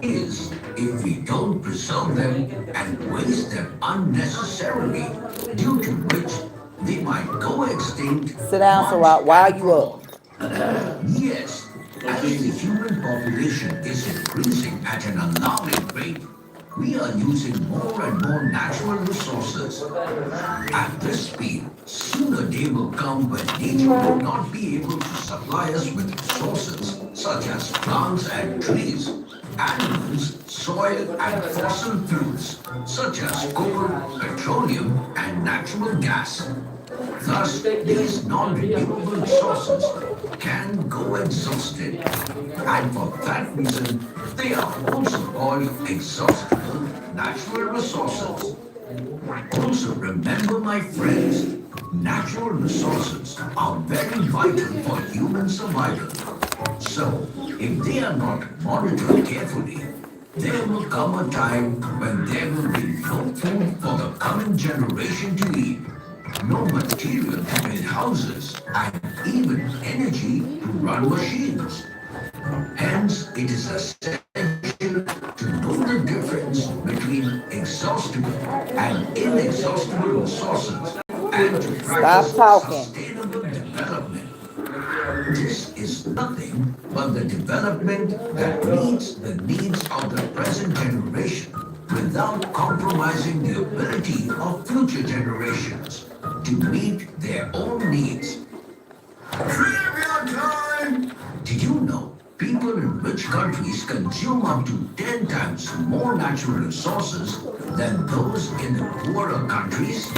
is if we don't preserve them and waste them unnecessarily, due to which they might go extinct. Sit down, so while you up. Yes, as the human population is increasing at an alarming rate, we are using more and more natural resources. At this speed, sooner day will come when nature will not be able to supply us with resources such as plants and trees, animals, soil, and fossil fuels such as coal, petroleum, and natural gas. Thus, these non-renewable resources can go exhausted, and for that reason, they are also called exhaustible natural resources. Also, remember, my friends, natural resources are very vital for human survival. So, if they are not monitored carefully, there will come a time when there will be no food for the coming generation to eat, no material to build houses, and even energy to run machines. Hence, it is essential to know the difference between exhaustible and inexhaustible resources and to practice Stop talking. sustainable development. This is nothing but the development that meets the needs of the present generation without compromising the ability of future generations to meet their own needs. Trivia time! Did you know people in rich countries consume up to 10 times more natural resources than those in the poorer countries?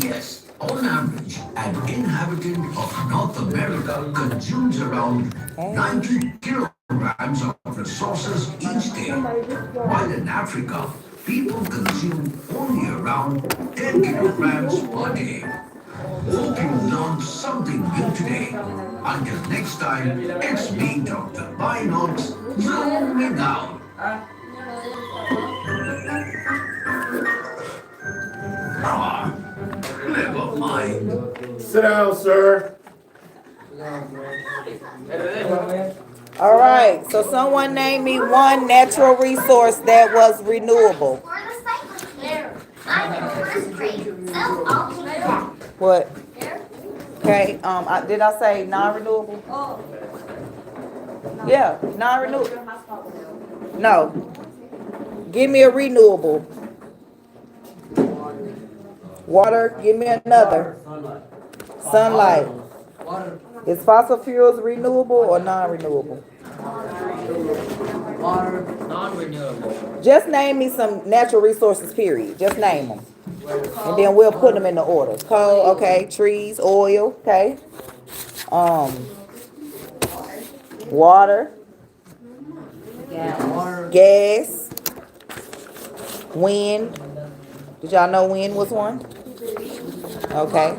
Yes, on average, an inhabitant of North America consumes around 90 kilograms of resources each day, while in Africa, people consume only around 10 kilograms per day. Hope you learned something new today. Until next time, it's me, Dr. Binox, zooming out. Ah, never mind. Sit down, sir. All right. So someone name me one natural resource that was renewable. What? Okay. Did I say non-renewable? Yeah, non-renewable. No. Give me a renewable. Water. Give me another. Sunlight. Is fossil fuels renewable or non-renewable? Non-renewable. Just name me some natural resources, period. Just name them. And then we'll put them in the order. Coal, okay. Trees, oil, okay. Water. Gas. Wind. Did y'all know wind was one? Okay.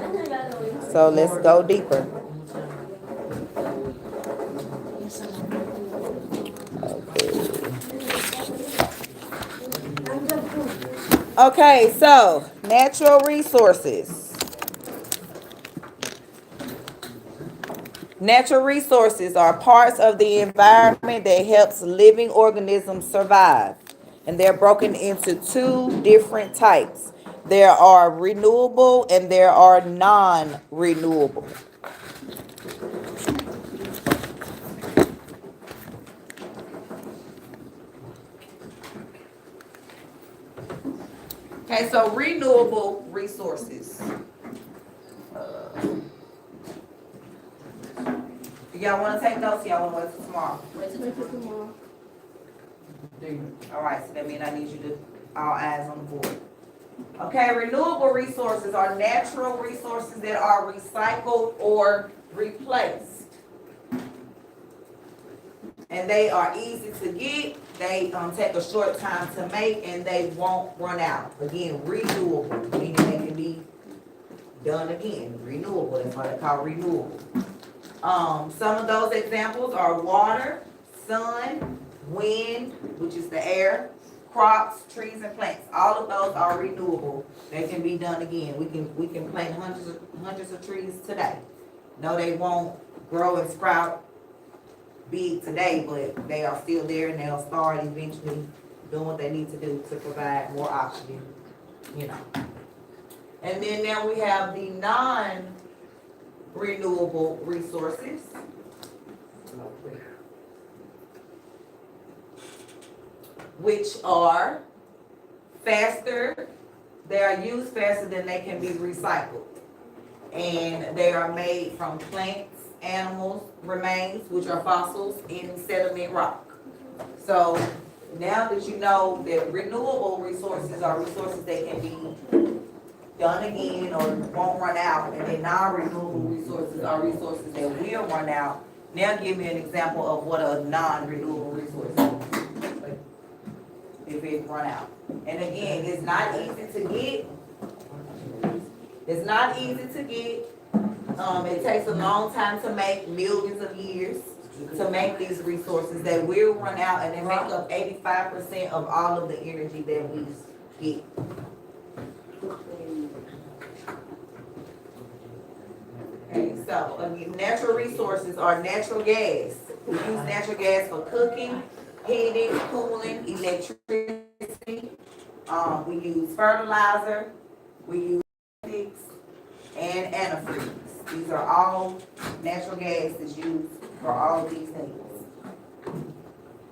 So let's go deeper. Okay, so natural resources. Natural resources are parts of the environment that helps living organisms survive. And they're broken into two different types. There are renewable and there are non-renewable. Okay, so renewable resources. Do y'all want to take notes? Y'all want to wait till tomorrow? Wait till tomorrow. All right, so that means I need you to all eyes on the board. Okay, renewable resources are natural resources that are recycled or replaced. And they are easy to get. They take a short time to make, and they won't run out. Again, renewable, meaning they can be done again. Renewable, that's why they call renewable. Some of those examples are water, sun, wind, which is the air, crops, trees, and plants. All of those are renewable. They can be done again. We can plant hundreds of trees today. No, they won't grow and sprout big today, but they are still there and they'll start eventually doing what they need to do to provide more oxygen, you know. And then now we have the non-renewable resources. Which are faster, they are used faster than they can be recycled. And they are made from plants, animals, remains, which are fossils in sediment rock. So now that you know that renewable resources are resources that can be done again or won't run out, and then non-renewable resources are resources that will run out. Now give me an example of what a non-renewable resource is. If it run out. And again, it's not easy to get. It's not easy to get. It takes a long time to make, millions of years to make these resources that will run out, and they make up 85% of all of the energy that we get. Okay, so again, natural resources are natural gas. We use natural gas for cooking, heating, cooling, electricity. We use fertilizer, we use plastics, and antifreeze. These are all natural gas that's used for all of these things.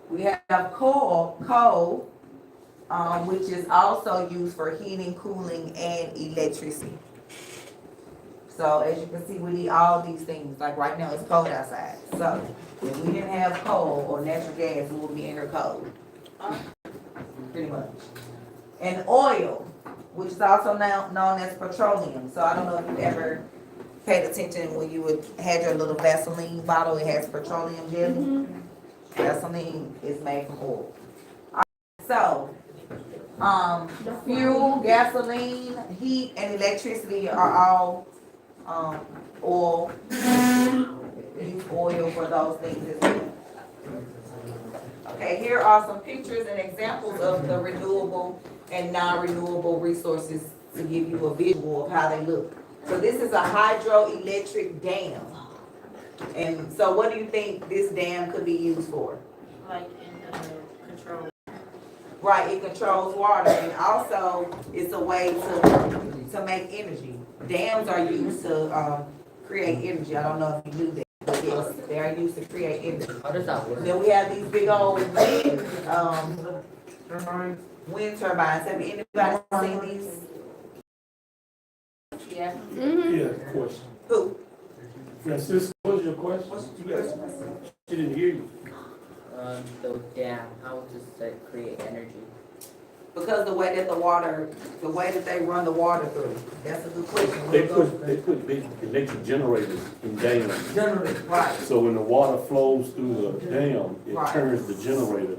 We have coal, which is also used for heating, cooling, and electricity. So as you can see, we need all these things. Like right now, it's cold outside. So if we didn't have coal or natural gas, we would be in here cold. Pretty much. And oil, which is also now known as petroleum. So I don't know if you've ever paid attention when you would had your little Vaseline bottle. It has petroleum jelly. Mm-hmm. Gasoline is made from oil. So fuel, gasoline, heat, and electricity are all oil. Use oil for those things as well. Okay, here are some pictures and examples of the renewable and non-renewable resources to give you a visual of how they look. So this is a hydroelectric dam. And so what do you think this dam could be used for? Like in control. Right, it controls water, and also it's a way to make energy. Dams are used to create energy. I don't know if you knew that, but yes, they are used to create energy. How does that work? Then we have these big old wind turbines. Have anybody seen these? Yeah. Yeah, question. Who? Francisco, what was your question? She didn't hear you. The dam, how does that create energy? Because the way that they run the water through. That's a good question. They put big electric generators in dams. Generally, right. So when the water flows through the dam, it Right. turns the generator,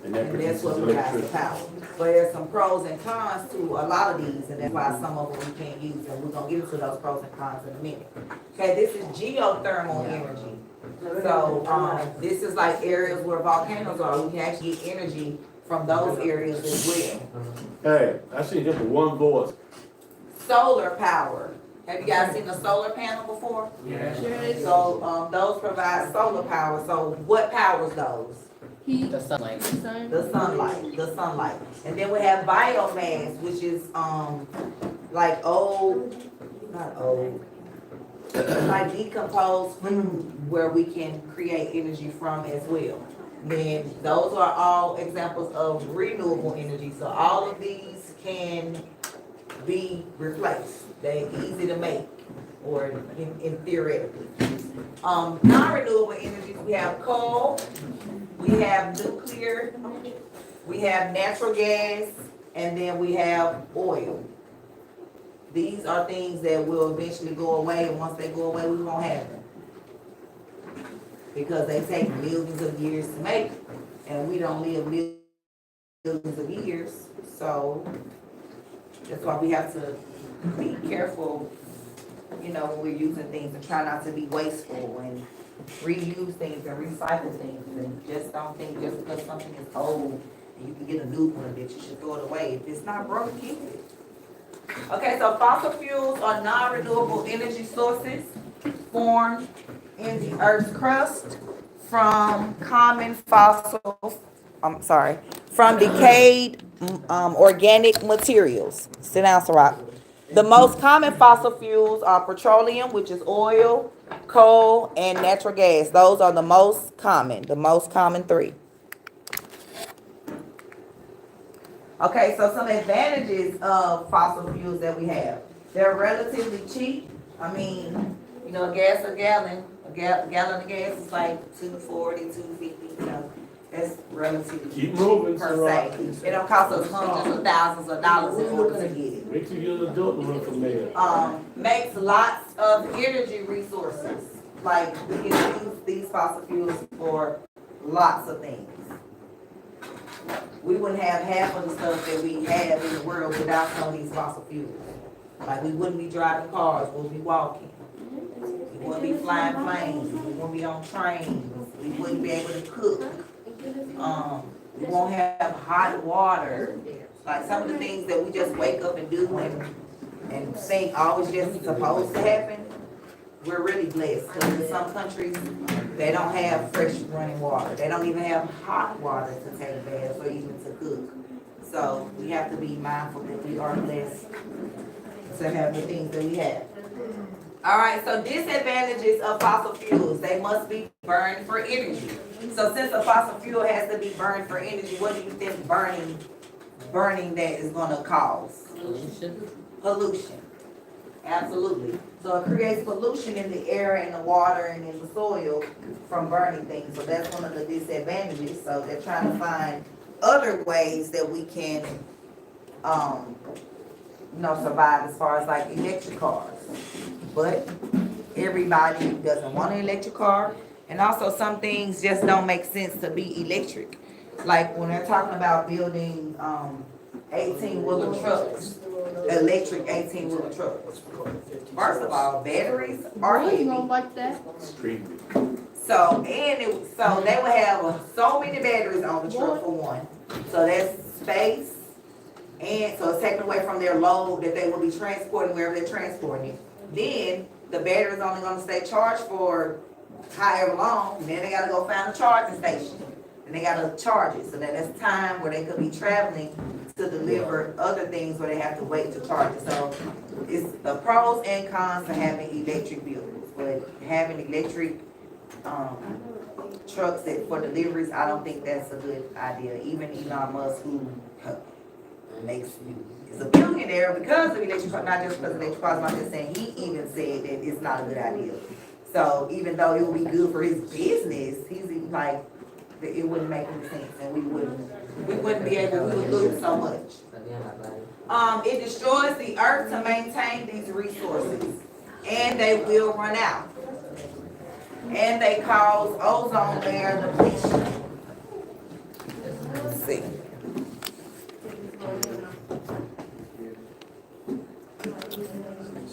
and that And that's produces what provides the electricity. power. But there's some pros and cons to a lot of these, and that's why some of them we can't use, and we're gonna get into those pros and cons in a minute. Okay, this is geothermal energy. So, this is like areas where volcanoes are, we can actually get energy from those areas as well. Hey, I see just one voice. Solar power. Have you guys seen a solar panel before? Yeah. So, those provide solar power. So what powers those? The sunlight. The sunlight. And then we have biomass, which is, like like decomposed food where we can create energy from as well. Then those are all examples of renewable energy. So all of these can be replaced. They're easy to make, or in theoretically. Non-renewable energies, we have coal, we have nuclear, we have natural gas, and then we have oil. These are things that will eventually go away, and once they go away, we won't have them. Because they take millions of years to make, and we don't live millions of years, so that's why we have to be careful, you know, when we're using things, and try not to be wasteful and reuse things and recycle things, and just don't think just because something is old and you can get a new one that you should throw it away. If it's not broken, keep it. Okay, so fossil fuels are non-renewable energy sources formed in the Earth's crust from from decayed organic materials. Sit down, Ciroc. The most common fossil fuels are petroleum, which is oil, coal, and natural gas. Those are the most common three. Okay, so some advantages of fossil fuels that we have. They're relatively cheap. I mean, you know, a gallon of gas is like $2.40, $2.50, you know. That's relatively Keep moving, per Ciroc. se. It don't cost us hundreds of thousands of dollars in order to get it. Wait till you're an adult and run from there. Makes lots of energy resources. Like, we can use these fossil fuels for lots of things. We wouldn't have half of the stuff that we have in the world without some of these fossil fuels. Like, we wouldn't be driving cars, we'll be walking. We wouldn't be flying planes, we wouldn't be on trains, we wouldn't be able to cook. We won't have hot water. Like, some of the things that we just wake up and do and think always just supposed to happen, we're really blessed. Because in some countries, they don't have fresh running water. They don't even have hot water to take baths or even to cook. So we have to be mindful that we are blessed to have the things that we have. All right, so disadvantages of fossil fuels. They must be burned for energy. So since a fossil fuel has to be burned for energy, what do you think burning that is going to cause? Pollution. Absolutely. So it creates pollution in the air and the water and in the soil from burning things. So that's one of the disadvantages. So they're trying to find other ways that we can, survive as far as like electric cars. But everybody doesn't want an electric car. And also some things just don't make sense to be electric. Like when they're talking about building 18-wheeler trucks, electric 18-wheeler trucks. First of all, batteries are heavy. like that. So they would have so many batteries on the truck for one. So that's space. And so it's taken away from their load that they will be transporting wherever they're transporting it. Then the battery's only going to stay charged for however long. And then they got to go find a charging station. And they got to charge it. So that that's time where they could be traveling to deliver other things where they have to wait to charge it. So it's the pros and cons to having electric vehicles. But having electric trucks for deliveries, I don't think that's a good idea. Even Elon Musk, who is a billionaire because of electric cars, not just because of electric cars, I'm just saying he even said that it's not a good idea. So even though it would be good for his business, he's like, it wouldn't make any sense, and we wouldn't be able, we would lose so much. It destroys the earth to maintain these resources, and they will run out. And they cause ozone layer depletion. Let's see.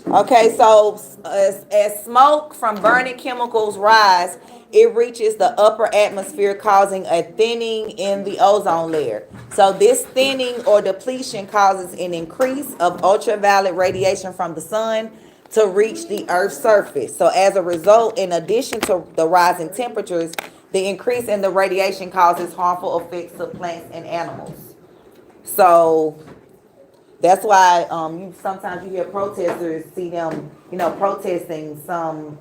Okay, so as smoke from burning chemicals rise, it reaches the upper atmosphere, causing a thinning in the ozone layer. So this thinning or depletion causes an increase of ultraviolet radiation from the sun to reach the Earth's surface. So as a result, in addition to the rising temperatures, the increase in the radiation causes harmful effects to plants and animals. So that's why sometimes you hear protesters, see them, protesting some,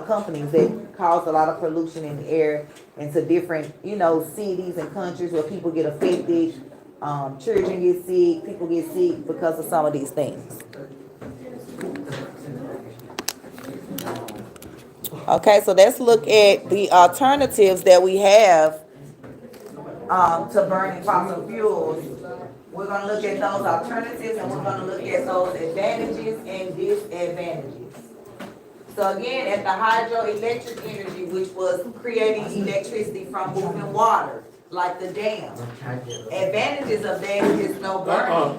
companies that cause a lot of pollution in the air into different, cities and countries where people get affected, children get sick, people get sick because of some of these things. Okay, so let's look at the alternatives that we have to burning fossil fuels. We're going to look at those alternatives, and we're going to look at those advantages and disadvantages. So again, at the hydroelectric energy, which was creating electricity from moving water, like the dam. Advantages of that is no burning.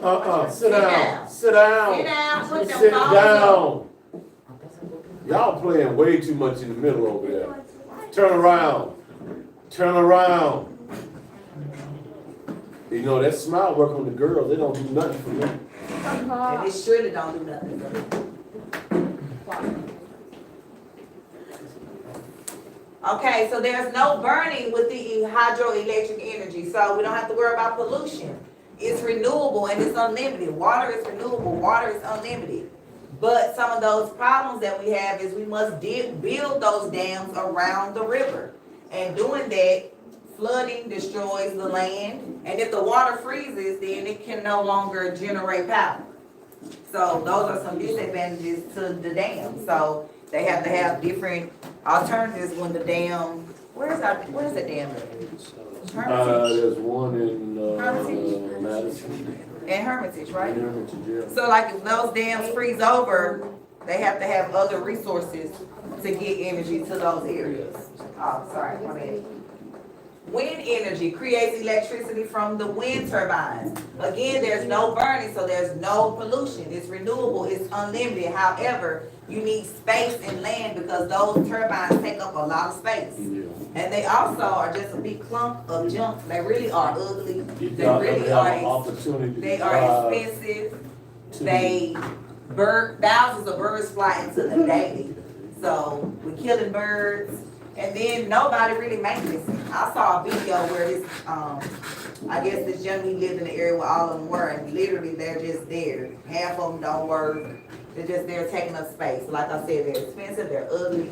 Sit down. Sit down. Put them Sit balls down. Y'all playing way too much in the middle over there. Turn around. Turn around. That smile work on the girls. They don't do nothing for me. And they surely don't do nothing for me. Okay, so there's no burning with the hydroelectric energy, so we don't have to worry about pollution. It's renewable and it's unlimited. Water is renewable, water is unlimited. But some of those problems that we have is we must build those dams around the river. And doing that, flooding destroys the land. And if the water freezes, then it can no longer generate power. So those are some disadvantages to the dam. So they have to have different alternatives when the dam, where's the dam at? Hermitage. There's one in, Hermitage. Madison. And Hermitage, right? Hermitage, yeah. So like if those dams freeze over, they have to have other resources to get energy to those areas. Oh, sorry, my bad. Wind energy creates electricity from the wind turbines. Again, there's no burning, so there's no pollution. It's renewable, it's unlimited. However, you need space and land because those turbines take up a lot of space. Yeah. And they also are just a big clump of junk. They really are ugly. They Y'all really have an are, opportunity to they drive are expensive. to- They thousands of birds fly into them daily. So we're killing birds. And then nobody really maintenance it. I saw a video where this, I guess this gentleman lived in the area where all of them were, and literally they're just there. Half of them don't work. They're just there taking up space. Like I said, they're expensive, they're ugly,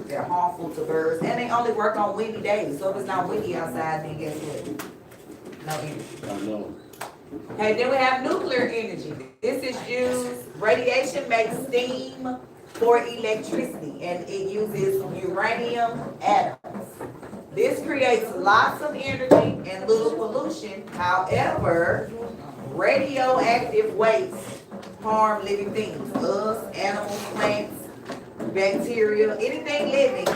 they're harmful to birds, and they only work on windy days. So if it's not windy outside, then guess what? No energy. I know. Okay, then we have nuclear energy. This is used, radiation makes steam for electricity, and it uses uranium atoms. This creates lots of energy and little pollution. However, radioactive waste harm living things, us, animals, plants, bacteria, anything living,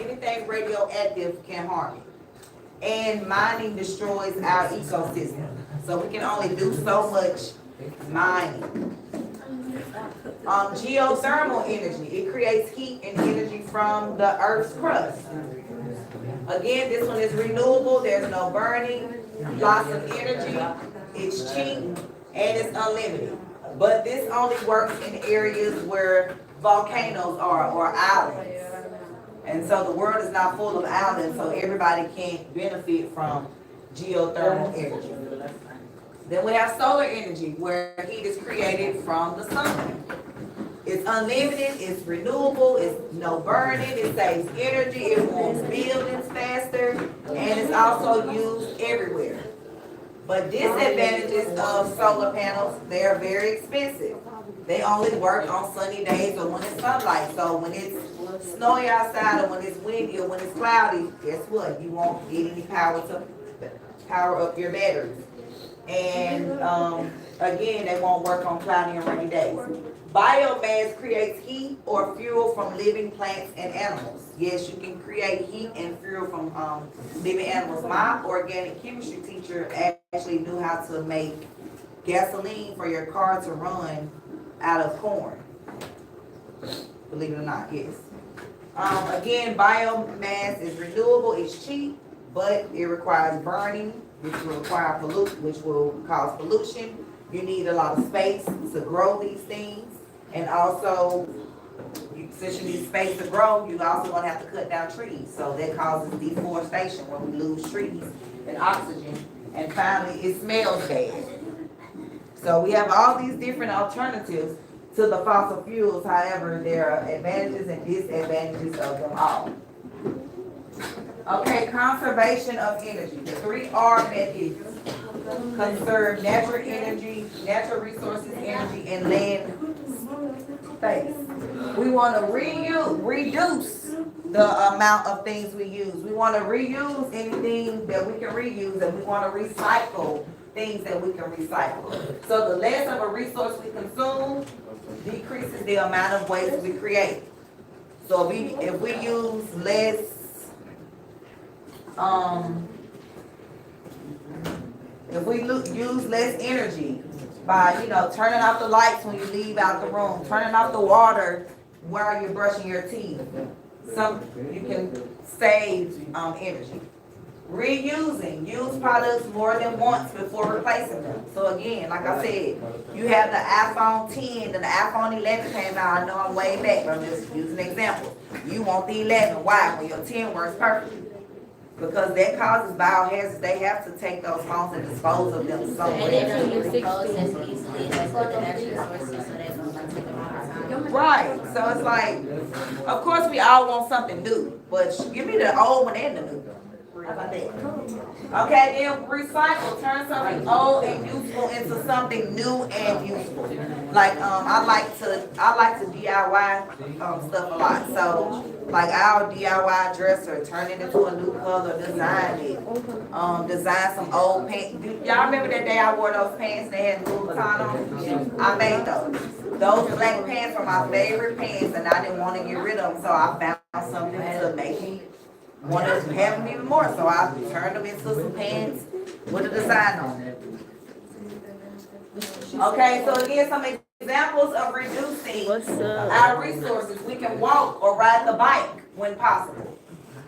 anything radioactive can harm it. And mining destroys our ecosystem. So we can only do so much mining. Geothermal energy, it creates heat and energy from the Earth's crust. Again, this one is renewable, there's no burning, lots of energy, it's cheap, and it's unlimited. But this only works in areas where volcanoes are, or islands. And so the world is not full of islands, so everybody can't benefit from geothermal energy. Then we have solar energy, where heat is created from the sun. It's unlimited, it's renewable, it's no burning, it saves energy, it warms buildings faster, and it's also used everywhere. But disadvantages of solar panels, they are very expensive. They only work on sunny days or when it's sunlight. So when it's snowy outside or when it's windy or when it's cloudy, guess what? You won't get any power to power up your batteries. And again, they won't work on cloudy and rainy days. Biomass creates heat or fuel from living plants and animals. Yes, you can create heat and fuel from living animals. My organic chemistry teacher actually knew how to make gasoline for your car to run out of corn. Believe it or not, yes. Again, biomass is renewable, it's cheap, but it requires burning, which will cause pollution. You need a lot of space to grow these things. And also, since you need space to grow, you also going to have to cut down trees. So that causes deforestation when we lose trees and oxygen. And finally, it smells bad. So we have all these different alternatives to the fossil fuels. However, there are advantages and disadvantages of them all. Okay, conservation of energy. The 3R methods conserve natural energy, natural resources, energy, and land space. We want to reduce the amount of things we use. We want to reuse anything that we can reuse, and we want to recycle things that we can recycle. So the less of a resource we consume decreases the amount of waste we create. So if we use less use less energy by, turning off the lights when you leave out the room, turning off the water while you're brushing your teeth, you can save energy. Reusing, use products more than once before replacing them. So again, like I said, you have the iPhone 10 and the iPhone 11 came out. I know I'm way back, but I'm just using an example. You want the 11. Why? When your 10 works perfectly. Because that causes biohazards. They have to take those phones and dispose of them And they somewhere. don't use clothes as easily as with the natural resources, so that's gonna take a lot of time. Right. So it's like, of course we all want something new, but give me the old one and the new. How about that? Okay, then recycle, turn something old and useful into something new and useful. Like, I like to DIY, stuff a lot. So, like our DIY dresser, turn it into a new color, design it. Design some old pants. Y'all remember that day I wore those pants that had Louis Vuitton on them? I made those. Those black pants were my favorite pants and I didn't want to get rid of them, so I found something to make me want to have them even more. So I turned them into some pants with a design on it. Okay, so again, some examples of reducing our resources. We can walk or ride the bike when possible.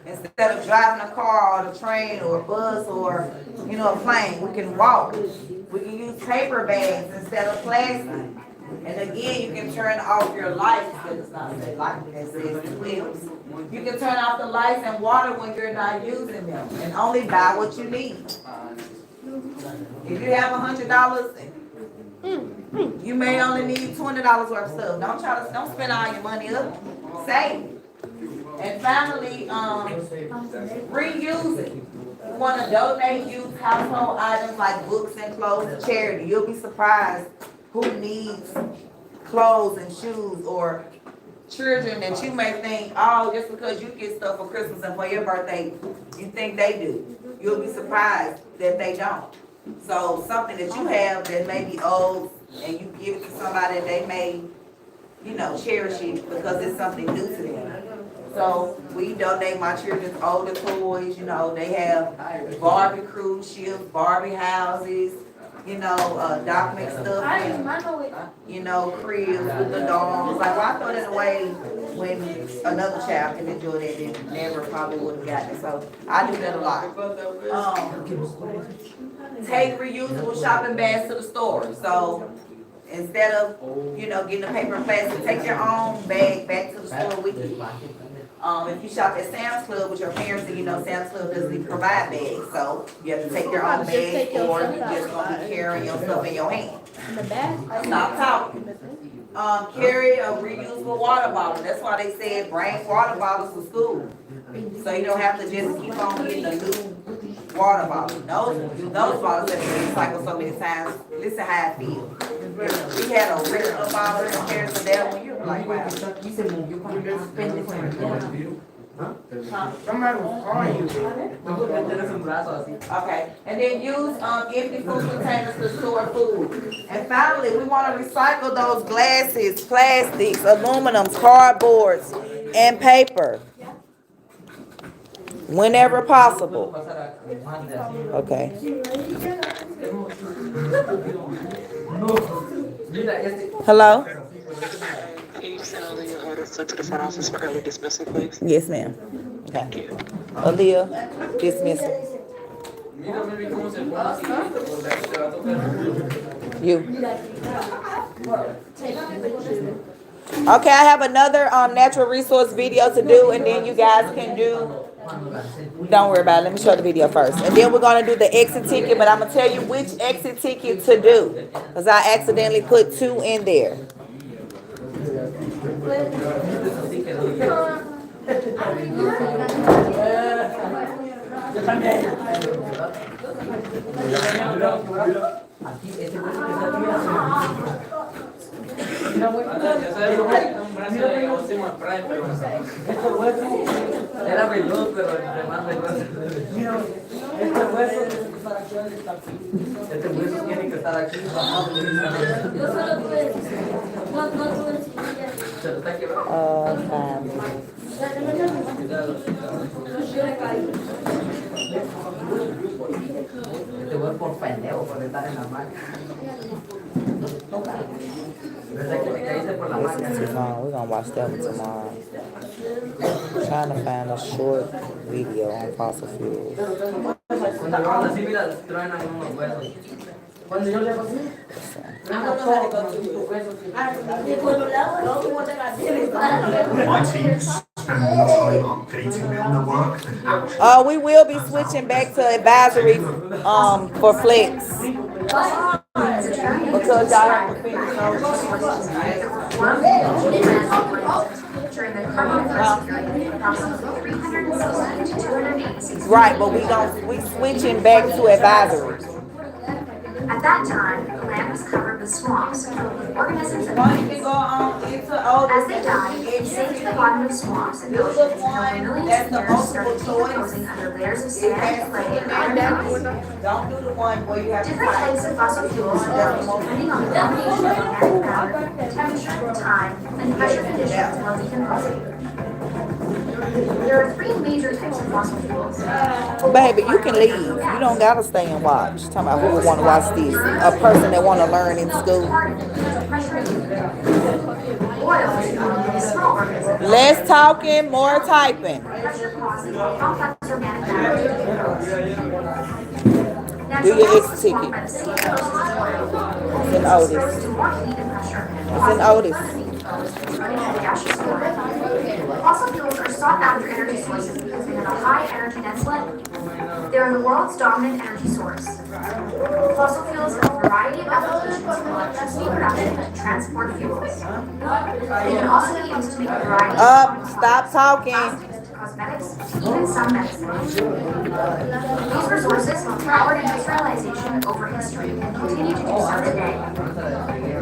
Instead of driving a car or a train or a bus or, a plane, we can walk. We can use paper bags instead of plastic. And again, you can turn off your lights, because it's not say light, it says wheels. You can turn off the lights and water when you're not using them, and only buy what you need. If you have $100, you may only need $20 worth of stuff. Don't spend all your money up. Save. And finally, reuse it. You want to donate used household items like books and clothes to charity. You'll be surprised who needs clothes and shoes, or children that you may think, oh, just because you get stuff for Christmas and for your birthday, you think they do. You'll be surprised that they don't. So something that you have that may be old and you give it to somebody, they may, cherish it because it's something new to them. So we donate my children's older toys, they have Barbie cruise ships, Barbie houses, document stuff, and, cribs with the dolls. Like, I throw that away when another child can enjoy that and never probably would have gotten it. So I do that a lot. Take reusable shopping bags to the store. So instead of, getting a paper and plastic, take your own bag back to the store with you. If you shop at Sam's Club with your parents, and Sam's Club doesn't provide bags, so you have to take your own bag, or you just gonna be carrying your stuff in your hand. Stop talking. Carry a reusable water bottle. That's why they said bring water bottles to school, so you don't have to just keep on getting a new water bottle. Those bottles have been recycled so many times. Listen how I feel. If we had a regular bottle compared to that one, you're like, wow. Okay, and then use empty food containers to store food. And finally, we want to recycle those glasses, plastics, aluminums, cardboards, and paper whenever possible. Okay. Hello? Can you send Aaliyah orders to the front office for early dismissal, please? Yes, ma'am. Okay. Aaliyah, dismissal. You. Okay, I have another natural resource video to do, and then you guys can do. Don't worry about it. Let me show the video first. And then we're going to do the exit ticket, but I'm going to tell you which exit ticket to do, because I accidentally put 2 in there. Era veloz, pero entre más veloz. Este hueso tiene que estar aquí. Se lo está quebrando. Este hueso por pendejo, por estar en la máquina. Desde que te caíste por la máquina. Tomorrow, we're gonna watch that one tomorrow. I'm trying to find a short video on fossil fuels. Así, mira, truenan unos huesos. Cuando yo le hago así, My team spend more time updating the work than actually. We will be switching back to advisory, for flex. Because y'all have to finish those. Right, but we switching back to advisory. At that time, the land was covered with swamps filled with organisms and Why don't you go on into old? as they died, they sank to the bottom of swamps and oceans and over millions of years started decomposing under layers of sand, clay, and iron. Don't do the one where you have to Different types of fossil fuels developed depending on the combination of organic matter, temperature, time, and pressure conditions while decomposing. There are three major types of fossil fuels. Baby, you can leave. You don't gotta stay and watch. Talking about who would want to watch this. A person that want to learn in school. Oil is small organisms. Less talking, more typing. Pressure causes complex organic matter. Do your exit ticket. It's in Otis. It's in Otis. Fossil fuels are sought after energy sources because they have a high energy density. They are the world's dominant energy source. Fossil fuels have a variety of applications from electricity production to transport fuels. They can also be used to make a variety of Stop talking. plastics, cosmetics, even some medicines. These resources have powered industrialization over history and continue to do so today.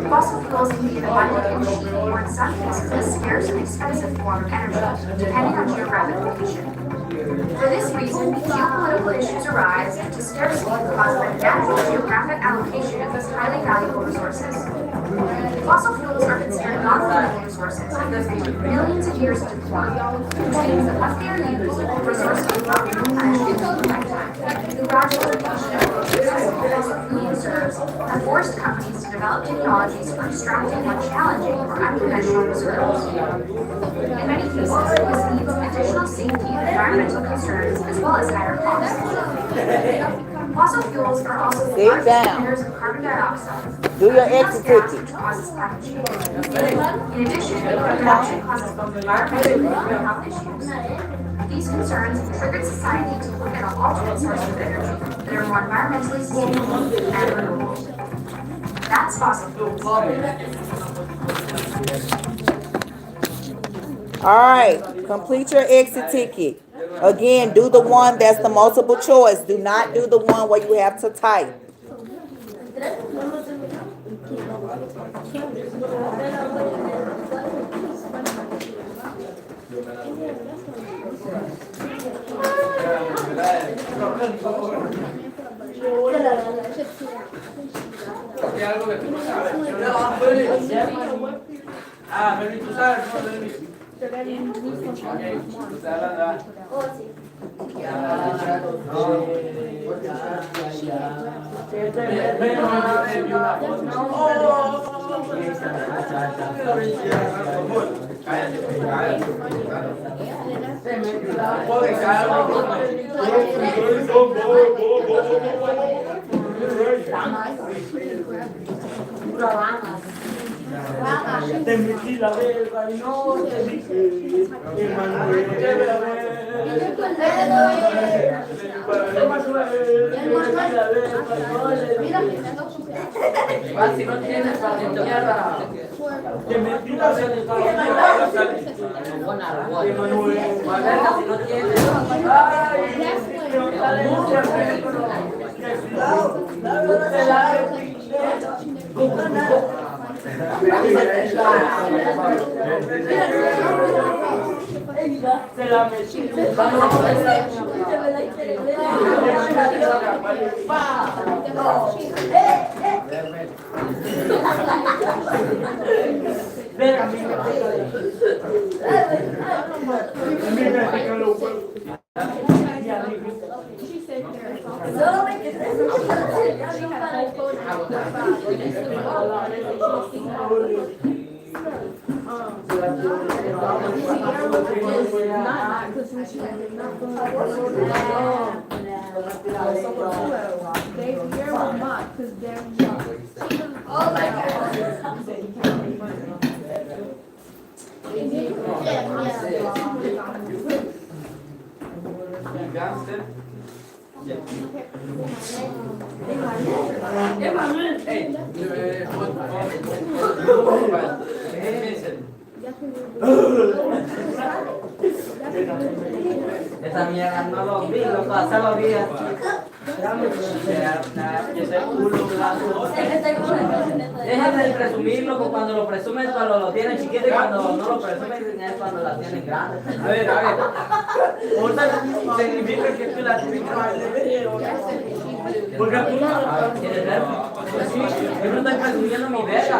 Fossil fuels can be abundant and cheap, or in some cases a scarce and expensive form of energy, depending on geographic location. For this reason, geopolitical issues arise due to scarcity caused by the natural geographic allocation of these highly valuable resources. Fossil fuels are considered non-renewable resources because they take millions of years to form, which means that once they are used, the resource will not be replenished in a lifetime. The gradual depletion of fossil fuel reserves have forced companies to develop technologies for extracting more challenging or unconventional reserves. In many cases, this means additional safety and environmental concerns as well as higher costs. Fossil fuels are also the largest emitters of carbon dioxide. Do your Greenhouse exit gas, ticket. which causes climate change. In addition, production causes both environmental and human health issues. These concerns have triggered society to look at alternate sources of energy that are more environmentally sustainable and renewable. That's fossil fuels. All right, complete your exit ticket. Again, do the one that's the multiple choice. Do not do the one where you have to type. Baby, tú sabes, ¿no, baby? Te metí la verga y no te dije, Emanuel. Si no tienes mierda. Te metí la verga. Emanuel. Si no tienes. Se la metí. Ven a mí me Oh my God. Esa mierda no lo vi, loco, hace los días. Déjame de presumir, loco, cuando lo presumen cuando lo tienen chiquito y cuando no lo presumen es cuando la tienen grande. A ver. Ahorita significa que tú la tienes grande. Porque tú no quieres ver. Pues sí, yo no estoy presumiendo mi verga.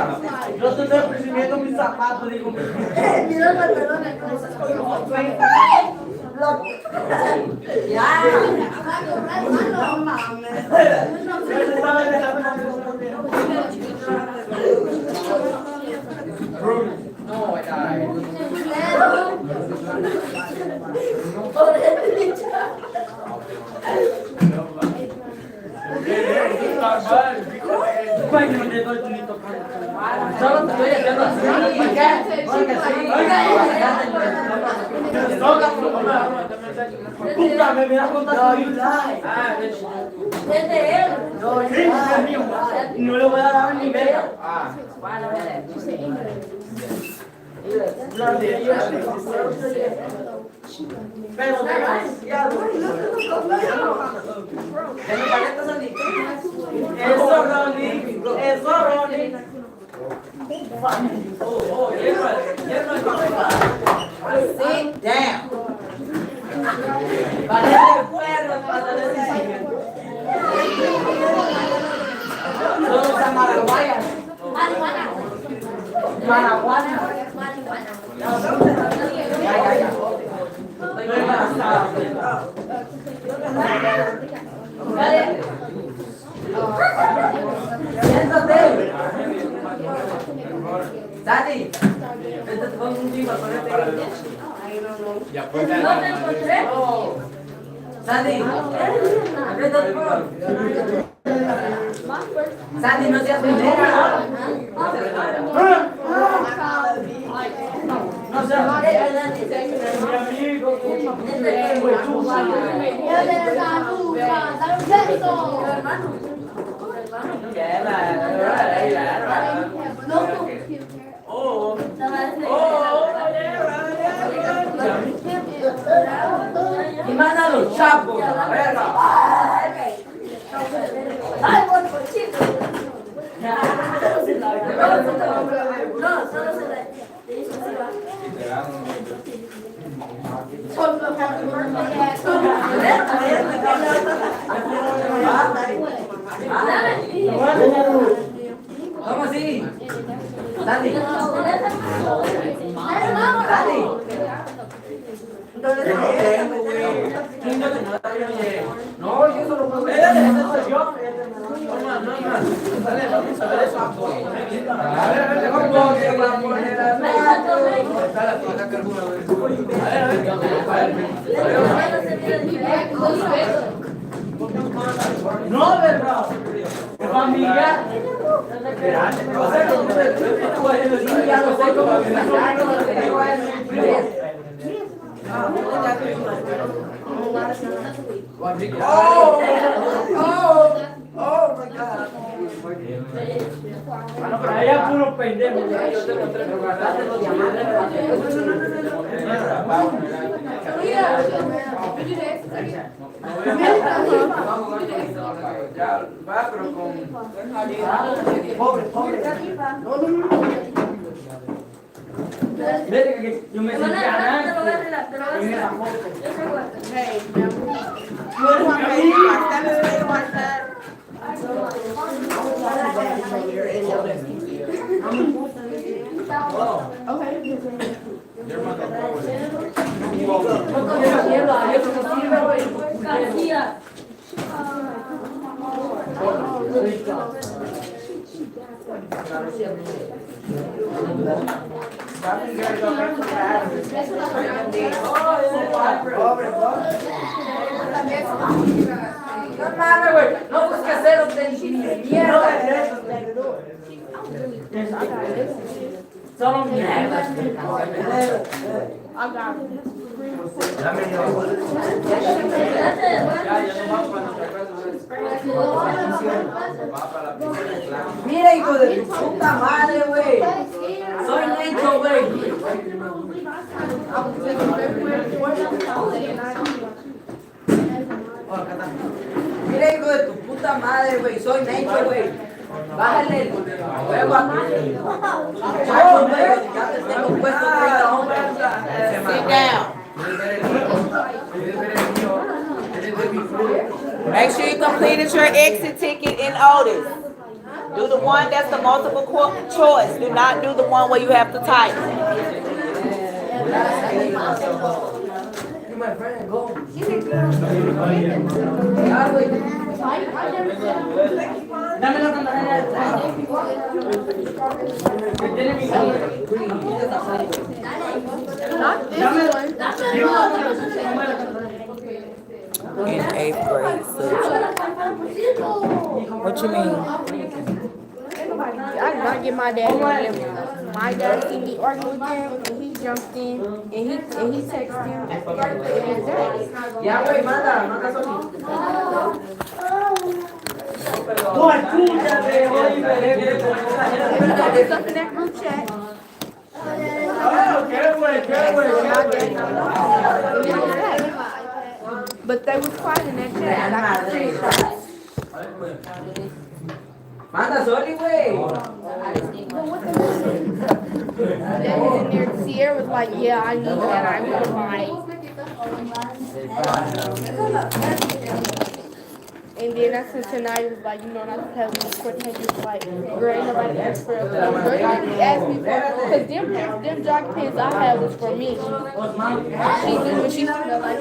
Yo estoy presumiendo mis zapatos, digo. Mira la pelona con esas cosas. Ya. No mames. No, ya. Solo te estoy haciendo así. ¿Por qué? Porque sí. Puta, me miras con tanto. Desde él. No le voy a dar ni media. Pero demasiado. Eso, Ronnie. Eso, Ronnie. Sit down. Vale, perro, pásale ese siguiente. Todos son maraguayas. Maraguana. Ya. Estoy embarazada. Dale. Siéntate. Dani. Vete con un chico, ponete. ¿No te encontré? Sandy, aprieta el botón. Sandy, no seas pendeja. No seas mi amigo. Y manda a los chapos, a la verga. Ay, bueno, pues chico. No, solo se le hizo así, va. ¿Cómo así? Sandy. Sandy. No, yo solo puedo ver. Ese soy yo. Dale, vamos a ver eso. A ver, ¿cómo puedo que la moneda? No, verdad. Familia. Oh my God. Bueno, pero allá puro pendejo. Yo tengo 3 guardaste los diamantes. Ya, va, pero con... Pobre. Vete que yo me sentía antes. En esa foto. No mames, güey. No busques hacer de mierda. Solo mierda. I got it. Mira, hijo de tu puta madre, güey. Soy Necho, güey. Mira, hijo de tu puta madre, güey. Soy Necho, güey. Bájale el huevo aquí. Chacho, güey, ya te tengo puesto 30 hombres. Sit down. Make sure you completed your exit ticket in Otis. Do the one that's the multiple choice. Do not do the one where you have to type. You my friend, go. Dame la pantalla. In 8th grade. What you mean? I did not get my dad. My dad seen me arguing with him, and he jumped in, and he texted him. Ya, güey, manda solo. No, escúchate, oye, Stuff in that group chat. qué güey. But they was quiet in that chat. And I could see it. Manda soli, güey. That was in there. Sierra was like, yeah, I need that. I will buy. And then that's when tonight was like, you know, not to tell me Cortez was like, girl, ain't nobody asked for it. Girl, you asked me for it. Because them jogging pants I had was for me. She knew when she stood up, like,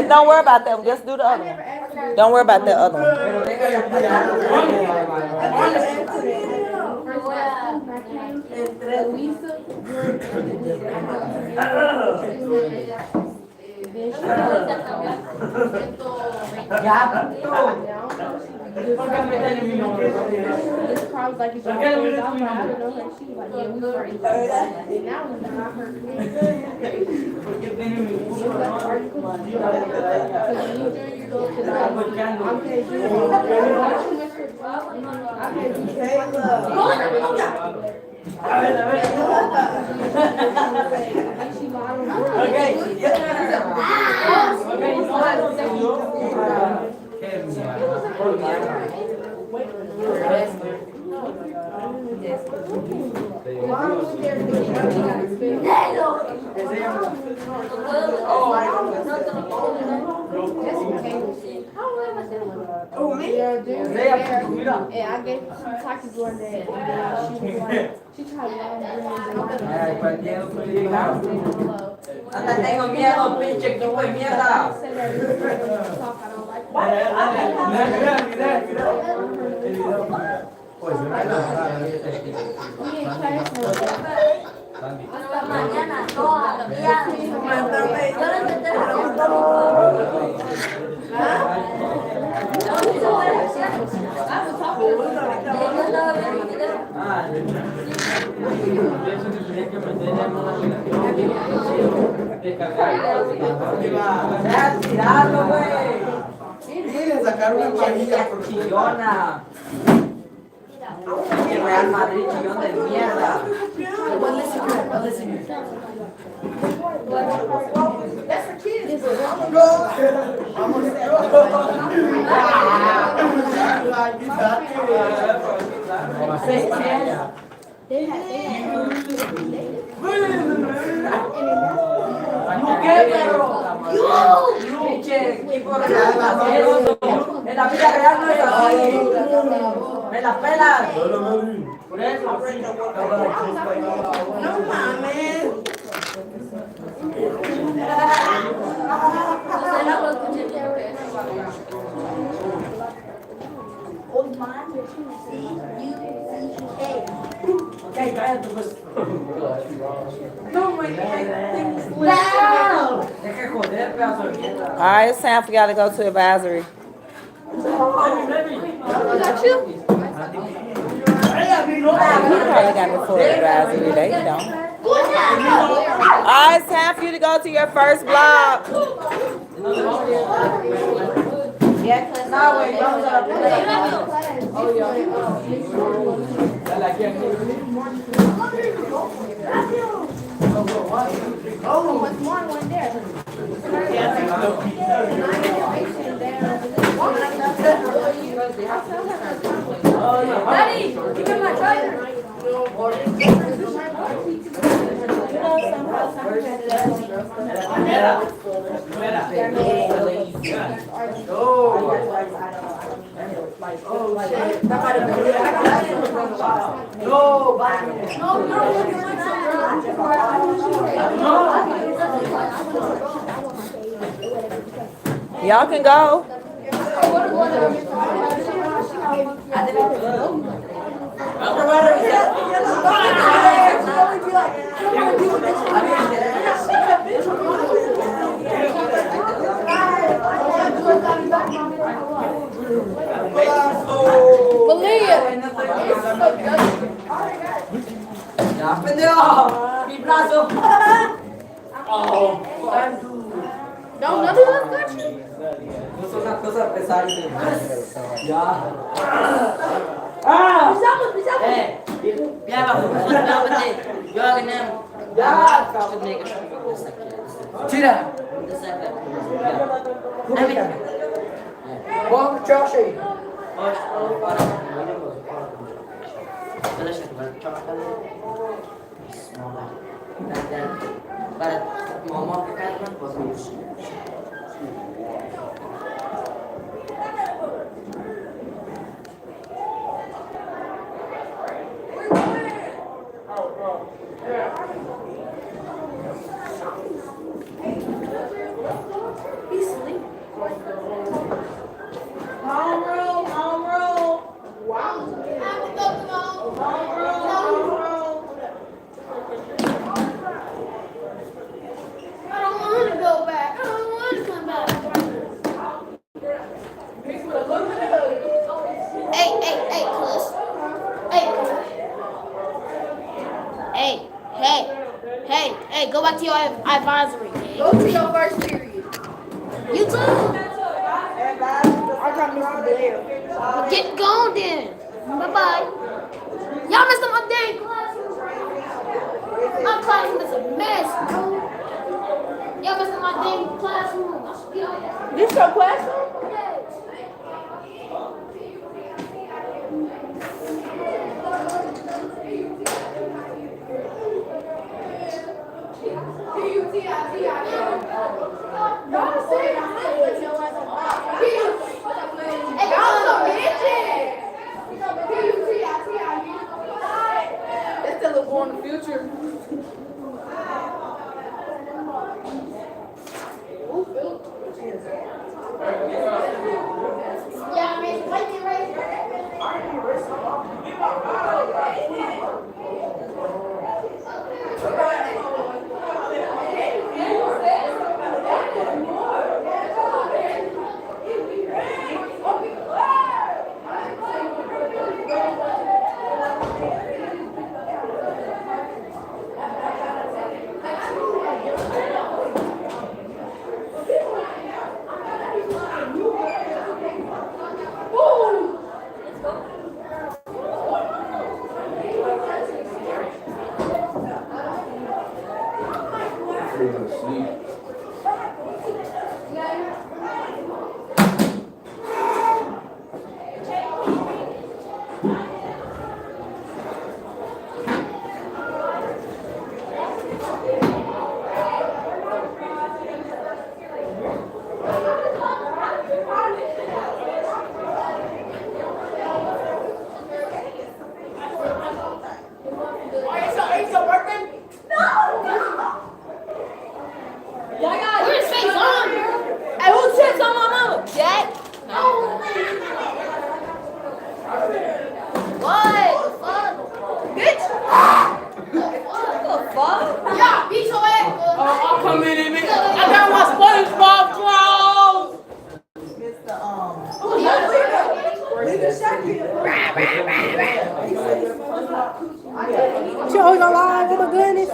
Don't worry about that one. Just do the other one. Don't worry about the other one. This crowd was like, it's all good. I don't know her. She was like, yeah, we friends. And now it's not her. Oh, me? Yeah, and I gave her some Takis one day, and then she was like, she tried to Hasta tengo miedo, pinche equipo de mierda. Hasta mañana, todavía. ¡Tirarlo, güey! Quieren sacar una panilla chillona. El Real Madrid chillón de mierda. That's for kids. ¿Qué, perro? Pinche equipo real. En la vida real no es así. Me la pelas. Por eso. No mames. Ok, cállate, pues. No, my things. Deja de joder, pedazo de mierda. All right, it's time for y'all to go to advisory. Got you? He probably got me for advisory today. He don't. All right, it's time for you to go to your first blog. Yeah, class. No, güey, vamos a la primera. Dale aquí, aquí. Oh, what's more one there? Daddy, you got my charger. Y'all can go. Ya, pendejo. Mi brazo. Don't none of us got you? Puso una cosa pesada. Ya. Ah. Ya, yo hago nada. Ya. Tira. Vamos, Joshi. Para mau ke kan bos. Hey, go back to your advisory. Go to your first period. You too. I got Mr. Blair. Get going then. Bye-bye. Y'all messed up my dang classroom. My classroom is a mess, bro. Y'all messed up my dang classroom. This your classroom? That's still a born in the future. come in and I got my SpongeBob clothes. She always alive, oh my goodness.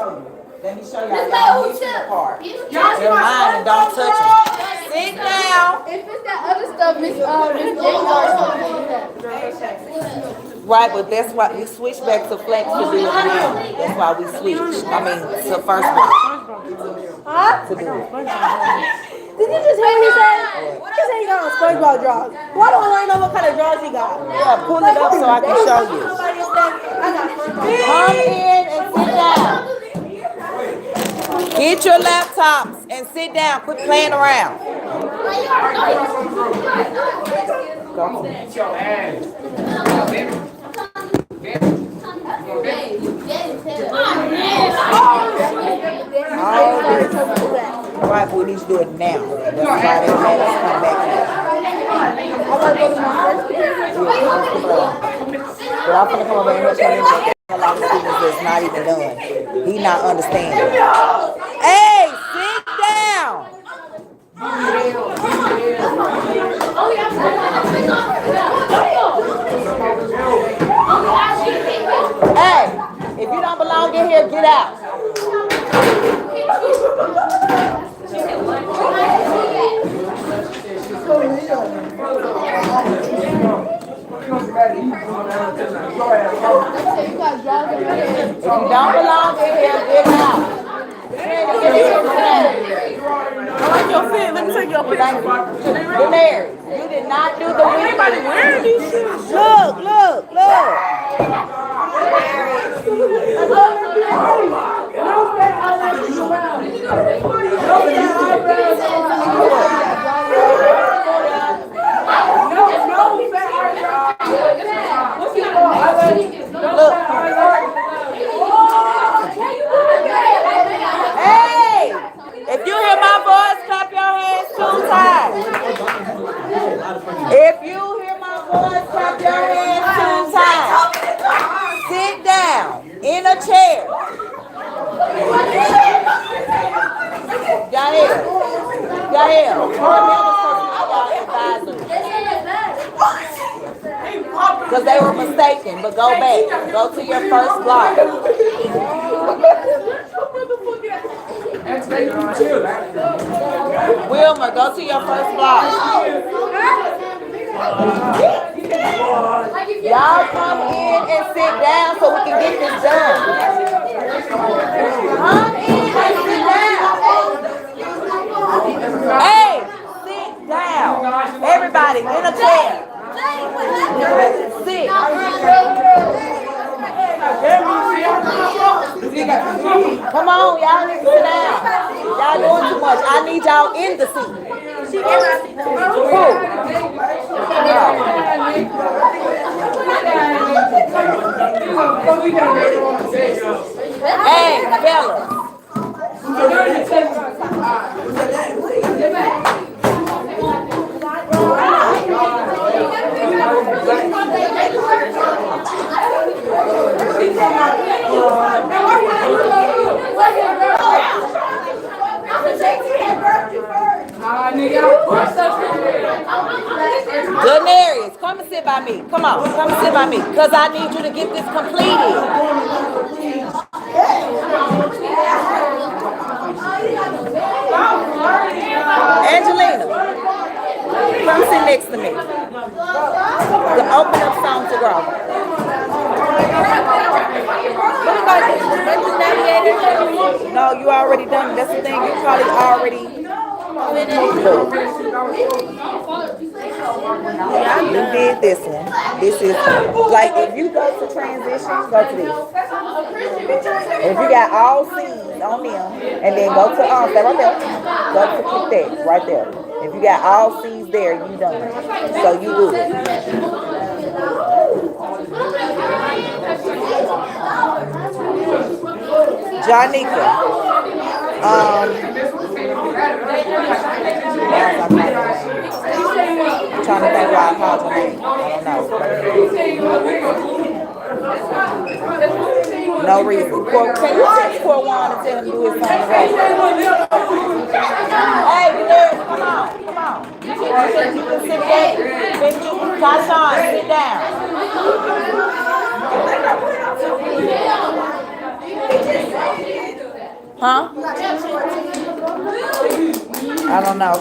Let me show y'all y'all missing the part. You're mine and don't touch it. Sit down. If it's that other stuff, Miss Right, but that's why we switched back to flex to do it now. That's why we switched. I mean, to first one. Huh? To do it. Did you just hear me say? He said he got on SpongeBob drawers. Why don't I know what kind of drawers he got? Yeah, pull it up so I can show you. Come in and sit down. Get your laptops and sit down. Quit playing around. Right, but we need to do it now. That's why they made us come back here. But I'm gonna come over here and tell a lot of students that's not even done. He not understanding. Hey, sit down. Hey, if you don't belong in here, get out. If you don't belong in here, get out. I like your fit. Let me take your picture. Mary, you did not do the Everybody wearing these shoes. Look, look, look. Hey, if you hear my voice, clap your hands 2 times. If you hear my voice, clap your hands 2 times. Sit down in a chair. Y'all because they were mistaken, but go back. Go to your first block. Wilma, go to your first block. Y'all come in and sit down so we can get this done. Come in and sit down. Hey, sit down. Everybody in a chair. Sit. Come on, y'all need to sit down. Y'all doing too much. I need y'all in the seat. Hey, fellas. Denarius, come and sit by me. Come on, come and sit by me. Because I need you to get this completed. Angelina, come sit next to me. The open up song to grow. No, you already done it. That's the thing. You probably already. You did this one. This is like if you go to transition, go to this. If you got all C's on them, and then go to stay right there. Go to click that right there. If you got all C's there, you done. So you good. Janika. I'm trying to think why I called your name. I don't know. No reason. Can you text Corwan and tell him to do his song today? Hey, Daenerys, come on. You can sit there. Tashawn, sit down. Huh? I don't know.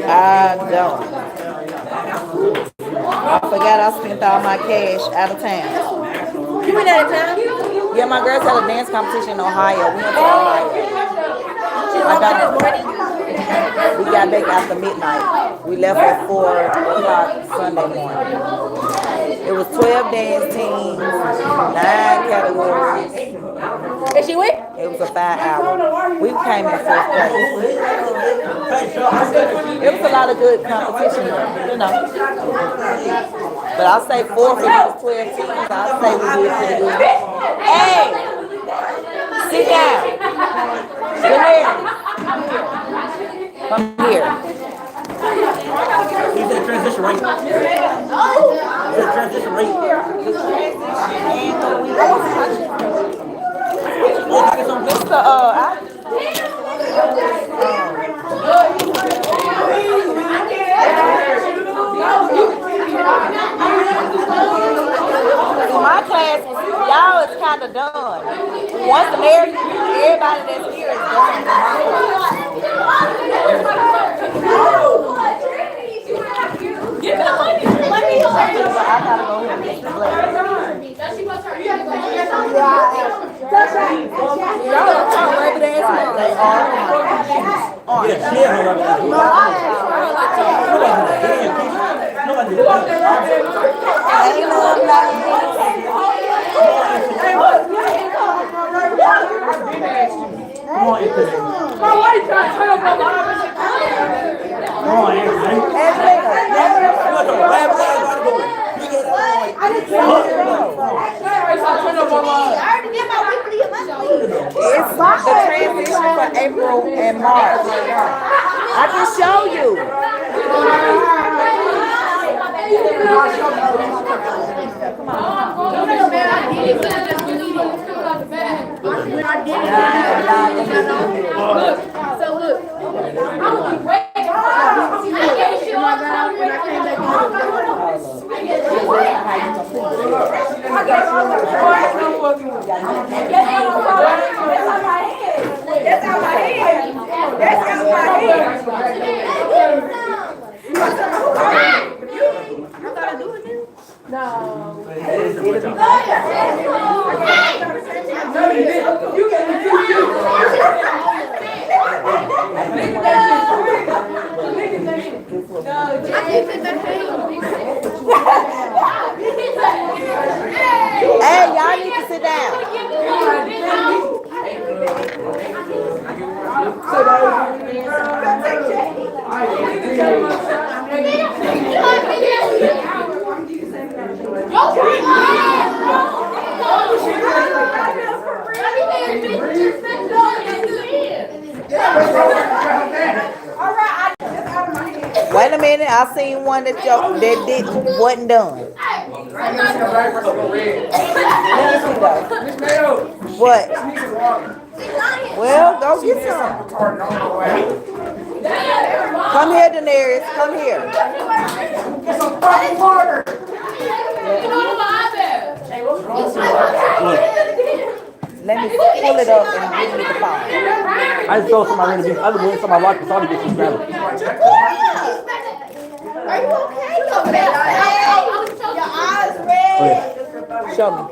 I don't. I forgot I spent all my cash out of town. You went out of town? Yeah, my girls had a dance competition in Ohio. We went to Ohio. We got back after midnight. We left at 4 o'clock Sunday morning. It was 12 dance teams, 9 categories. Is she with? It was a 5-hour. We came in 4th place. It was a lot of good competition, you know. But I'll say 4th if it was 12 teams. I'll say we did pretty good. Hey! Sit down. Come here. Come here. He's in transition rate. He's in transition rate. My class, y'all is kind of done. Once everybody that's here is done. I gotta go ahead and get the black. It's the transition for April and March. I can show you. Hey, y'all need to sit down. Wait a minute, I seen one that wasn't done. What? Well, go get some. Come here, Daenerys. Come here. Let me pull it up and give me the phone. I just told somebody to be other than somebody like this, I'll get some gravel. Are you okay? Your eyes red. Show me.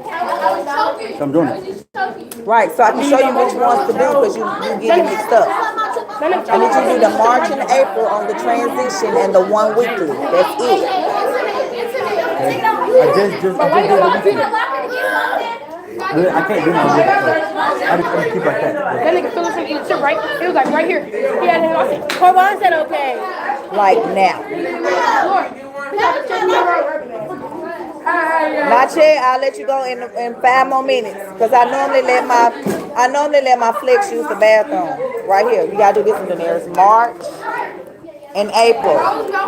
So I'm doing it. Right, so I can show you which ones to do because you get it mixed up. I need you to do the March and April on the transition and the 1 weekly. That's it. I just did the weekend. I can't do my weekend. I just keep like that. That nigga Phillips said it right. It was like right here. He had him. I said, Corban said okay. Like now. Not yet. I'll let you go in 5 more minutes because I normally let my flex use the bathroom. Right here. You gotta do this one, Daenerys. March and April.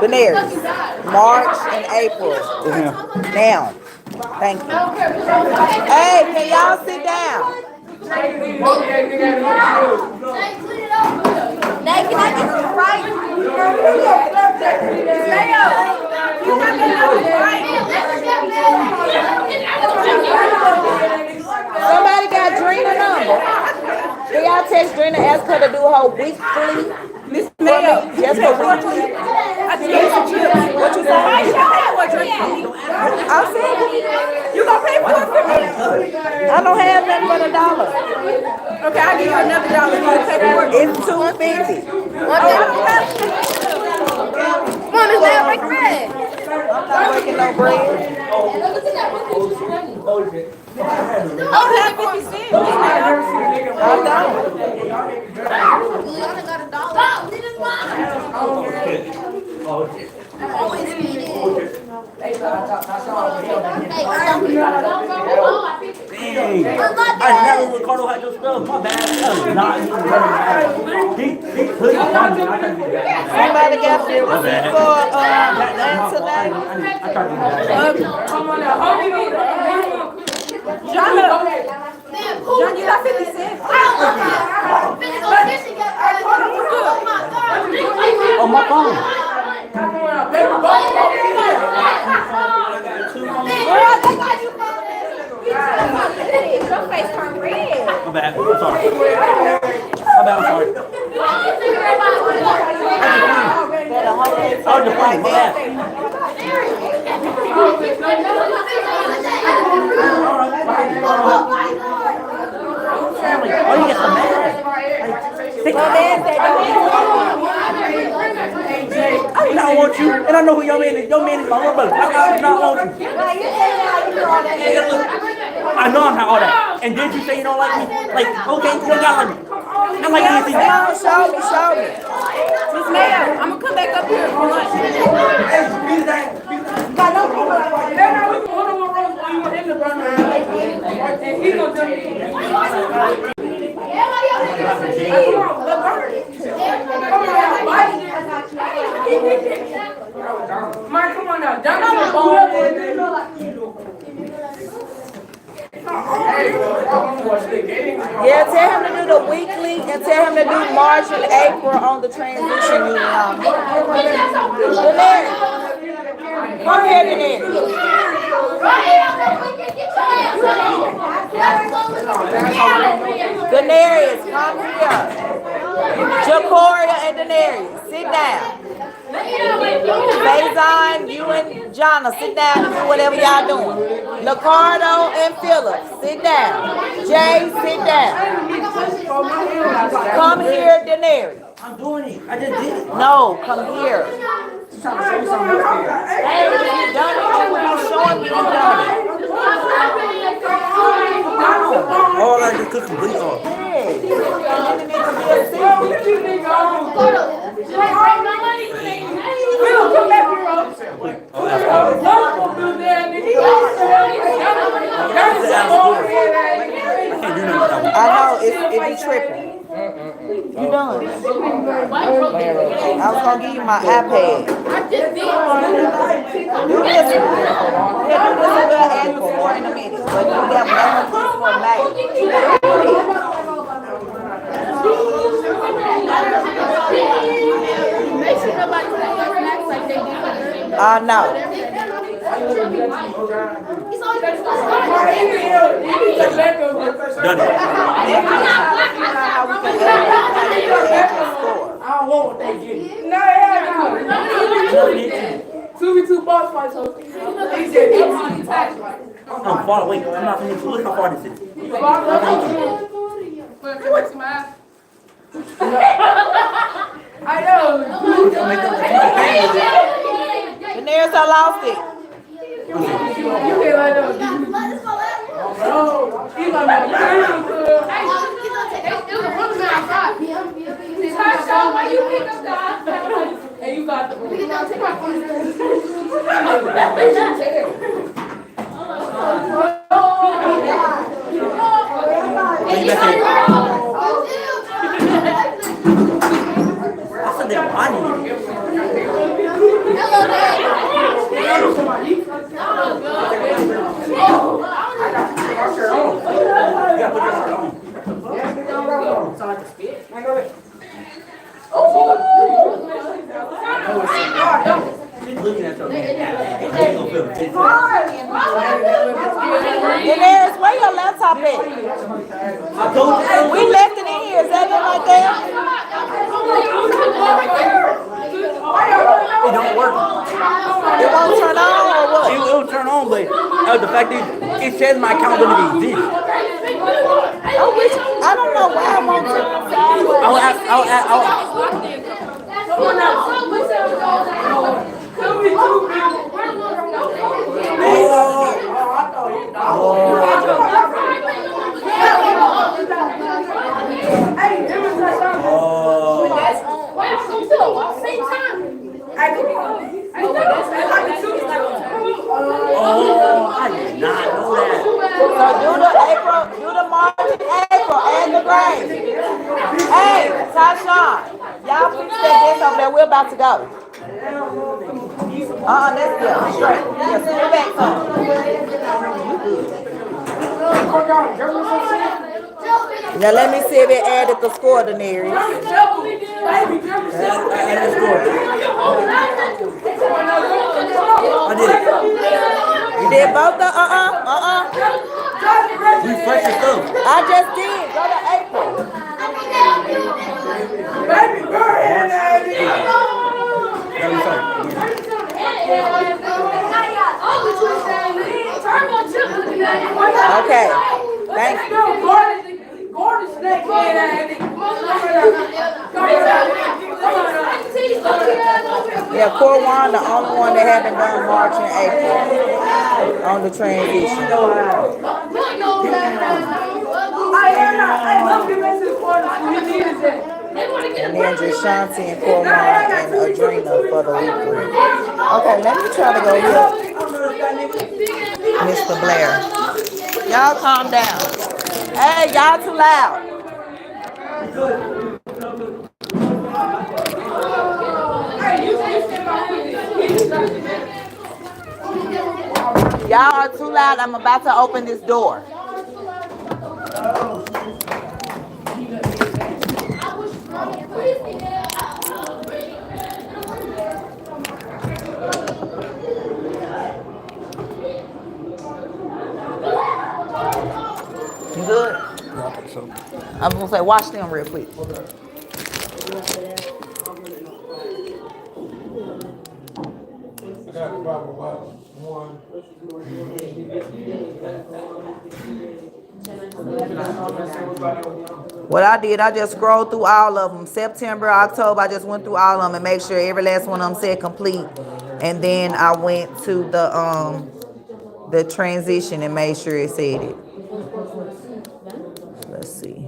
Daenerys. March and April. Now. Thank you. Hey, can y'all sit down? Nate, can I get some Sprite? Somebody got Drina number. Can y'all text Drina, ask her to do her weekly? Miss Mayo. Just for weekly. What you say? I'm saying you gonna pay for it for me? I don't have nothing but $1. Okay, I'll give you another $1. It's $2.50. Mom, is that like bread? I'm not breaking no bread. I don't have 50 cents. I don't. Juliana got $1. Always eating. Hey, I never Ricardo had your stuff. My bad. Somebody got 50 for Lancelot. Come on now. John, you got 50 cents. On my phone. Your face turned red. My bad. I'm sorry. I'm sorry. Oh, the phone. My bad. Oh, you get some mad. I do not want you, and I know who your man is. Your man is my little brother. I do not want you. I know I'm not all that. And did you say you don't like me? Like, okay, you don't gotta like me. I like anything. Come on, show me. Miss Mayo, I'm gonna come back up here for lunch. Mike, come on now. Yeah, tell him to do the weekly and tell him to do March and April on the transition union. Daenerys. Come here, Daenerys. Daenerys, come here. Jacoria and Daenerys, sit down. Faison, you and Jonna, sit down and do whatever y'all doing. Ricardo and Philip, sit down. Jay, sit down. Come here, Daenerys. I'm doing it. I just did it. No, come here. Hey, you done it. You showing me you done it. All I just cook some bleach off. I know, it be tripping. You done. I was gonna give you my iPad. Do this. Yeah, do this a little and before in a minute. But you got one piece for May. Make sure nobody takes your snacks like they do. No. Done it. I don't want what they get. No, 2v2 boss fight, so he said, I'm far away. I'm not from the look how far this is. I know. Daenerys, I lost it. You can't let them. No, he's not going to and you got the I said that I need it. Daenerys, where your laptop at? We left it in here. Is that it right there? It don't work. It won't turn on or what? It will turn on, but the fact that it says my account doesn't exist. I don't know why it won't turn on. I did not know that. So do the March and April and the grade. Hey, Tashawn, y'all fix that desk over there. We're about to go. That's good. Straight. Yeah, sit back some. Now let me see if it added the score, Daenerys. I did it. You did both the Refresh your stuff. I just did. Go to April. Okay. Thank you. Yeah, Corwan, the only one that haven't done March and April on the transition. And then just Shanti and Corwan and Adrena for the weekly. Okay, let me try to go here. Mr. Blair. Y'all calm down. Hey, y'all too loud. Y'all are too loud. I'm about to open this door. You good? Yeah, I think so. I was gonna say, wash them real quick. What I did, I just scrolled through all of them. September, October, I just went through all of them and make sure every last one of them said complete. And then I went to the transition and made sure it said it. Let's see.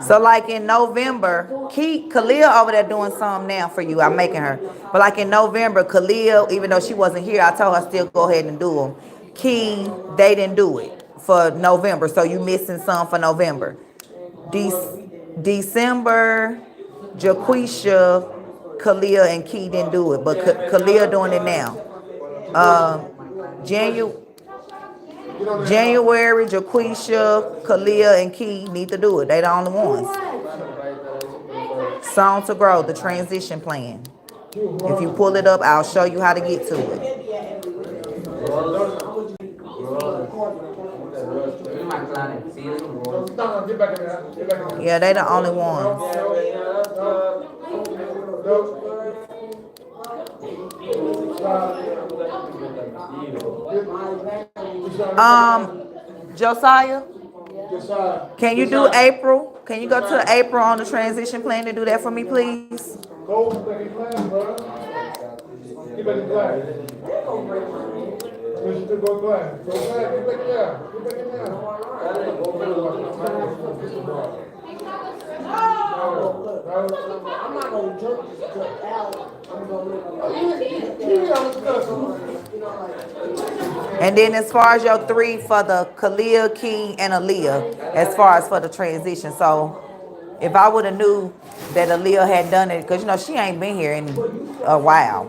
So like in November, Khalil over there doing some now for you. I'm making her. But like in November, Khalil, even though she wasn't here, I told her still go ahead and do them. Key, they didn't do it for November. So you missing some for November. December, Jaquisha, Khalil, and Key didn't do it. But Khalil doing it now. January, Jaquisha, Khalil, and Key need to do it. They the only ones. Song to Grow, the transition plan. If you pull it up, I'll show you how to get to it. Yeah, they the only ones. Josiah, can you do April? Can you go to April on the transition plan to do that for me, please? And then as far as your 3 for the Khalil, Key, and Aaliyah, as far as for the transition. So If I would have knew that Aaliyah had done it, because you know she ain't been here in a while,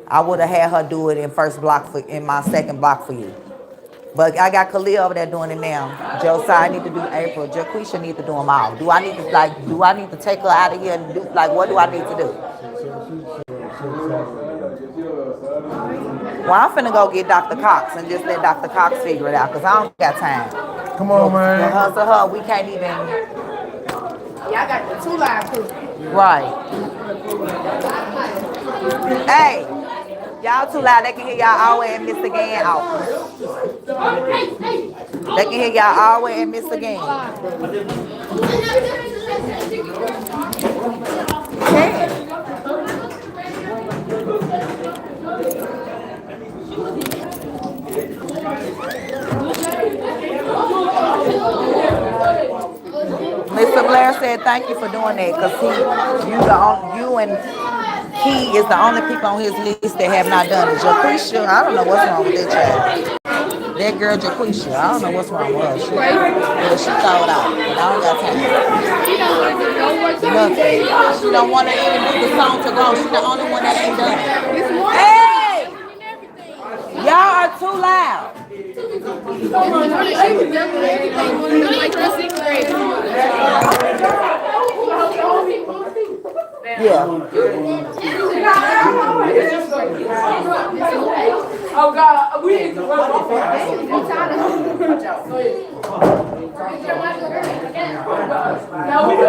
I would have had her do it in my second block for you. But I got Khalil over there doing it now. Josiah need to do April. Jaquisha need to do them all. Do I need to take her out of here and do what do I need to do? Well, I'm finna go get Dr. Cox and just let Dr. Cox figure it out because I don't got time. Come on, man. For her, we can't even. Y'all got the 2 live too. Right. Hey, y'all too loud. They can hear y'all all the way in Mr. Gann office. They can hear y'all all the way in Mr. Gann. Mr. Blair said thank you for doing that because you and he is the only people on his list that have not done it. Jaquisha, I don't know what's wrong with that child. That girl Jaquisha, I don't know what's wrong with her. She throw it out, but I don't got time. Nothing. She don't want to even do the song to go. She's the only one that ain't done it. Hey! Y'all are too loud. Yeah. Oh God, we need to run off. Now we go.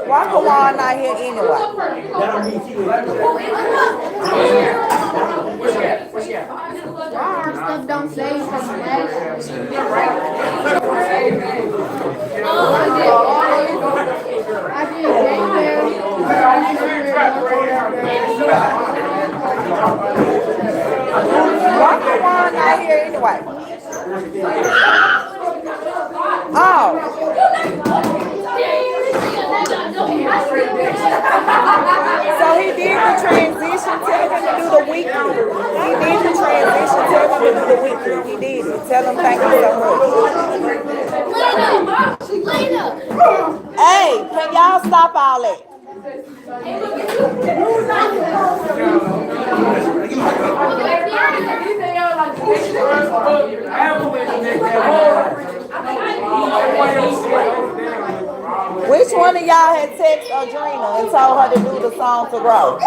Why Kawan not here anyway? Our stuff don't say from last Why Kawan not here anyway? Oh. So he did the transition, tell him to do the weekly. He did the transition, tell him to do the weekly. He did it. Tell him thank you so much. Hey, can y'all stop all that? Which one of y'all had texted Adrena and told her to do the song to grow?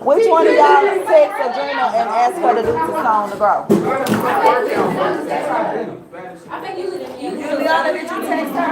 Which one of y'all texted Adrena and asked her to do the song to grow? Juliana, did you text her?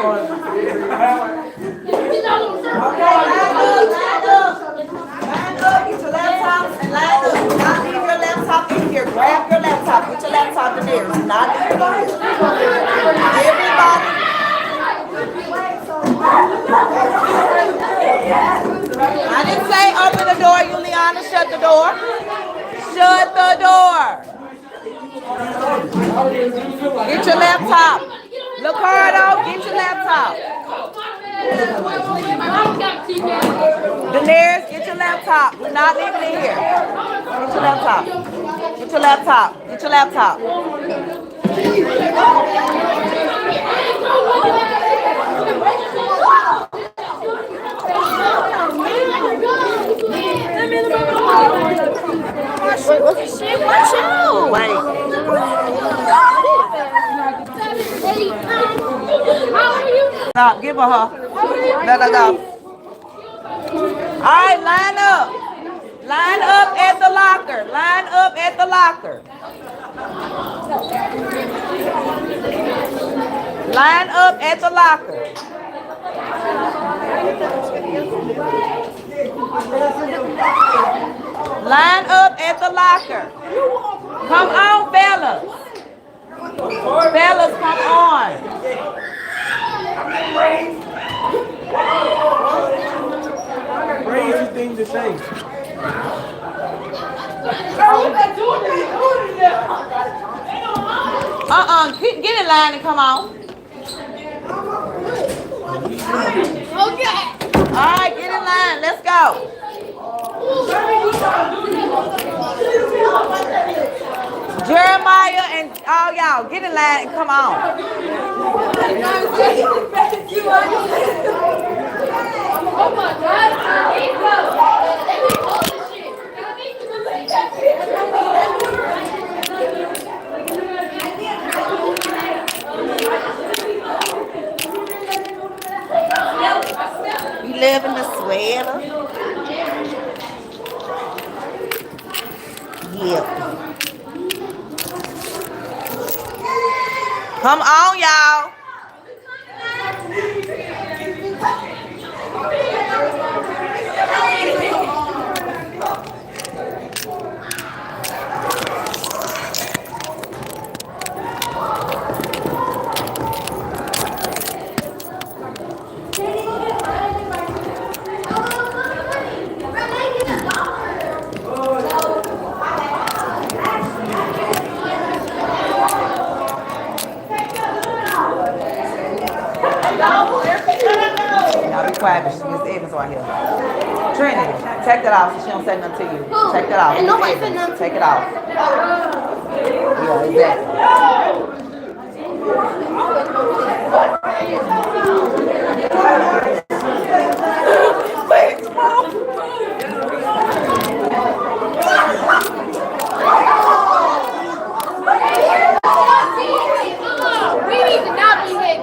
Get your laptops and line up. Do not leave your laptop in here. Grab your laptop. Get your laptop in there. Do not leave it in here. Everybody. I didn't say open the door, Juliana. Shut the door. Shut the door. Get your laptop. Ricardo, get your laptop. Daenerys, get your laptop. Do not leave it in here. Get your laptop. Get your laptop. Get your laptop. Stop, give her. Let her go. All right, line up. Line up at the locker. Line up at the locker. Line up at the locker. Line up at the locker. Come on, fellas. Fellas, come on. Crazy thing to say. Get in line and come on. Okay. All right, get in line. Let's go. Jeremiah and all y'all, get in line and come on. Oh my God. You live in the sweater? Yeah. Come on, y'all. Now be quiet, but Miss Evans right here. Trinity, take that off so she don't say nothing to you. Take that off. And nobody said nothing. Take it off. Yeah, exactly. We need to not be late.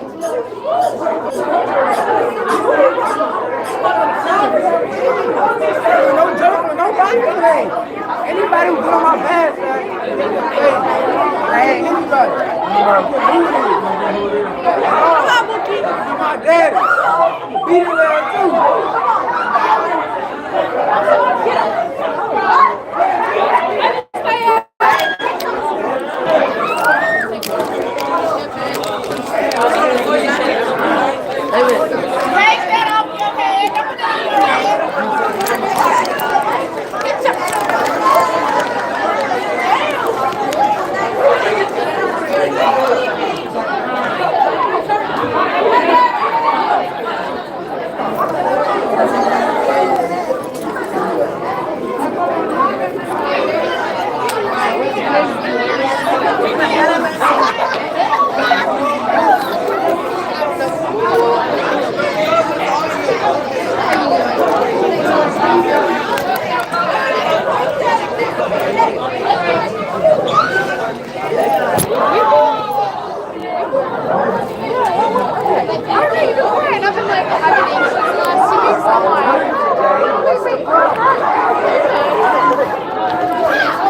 No joke, nobody today. Anybody who's on my bad side, hey, anybody. My daddy, beat his ass too.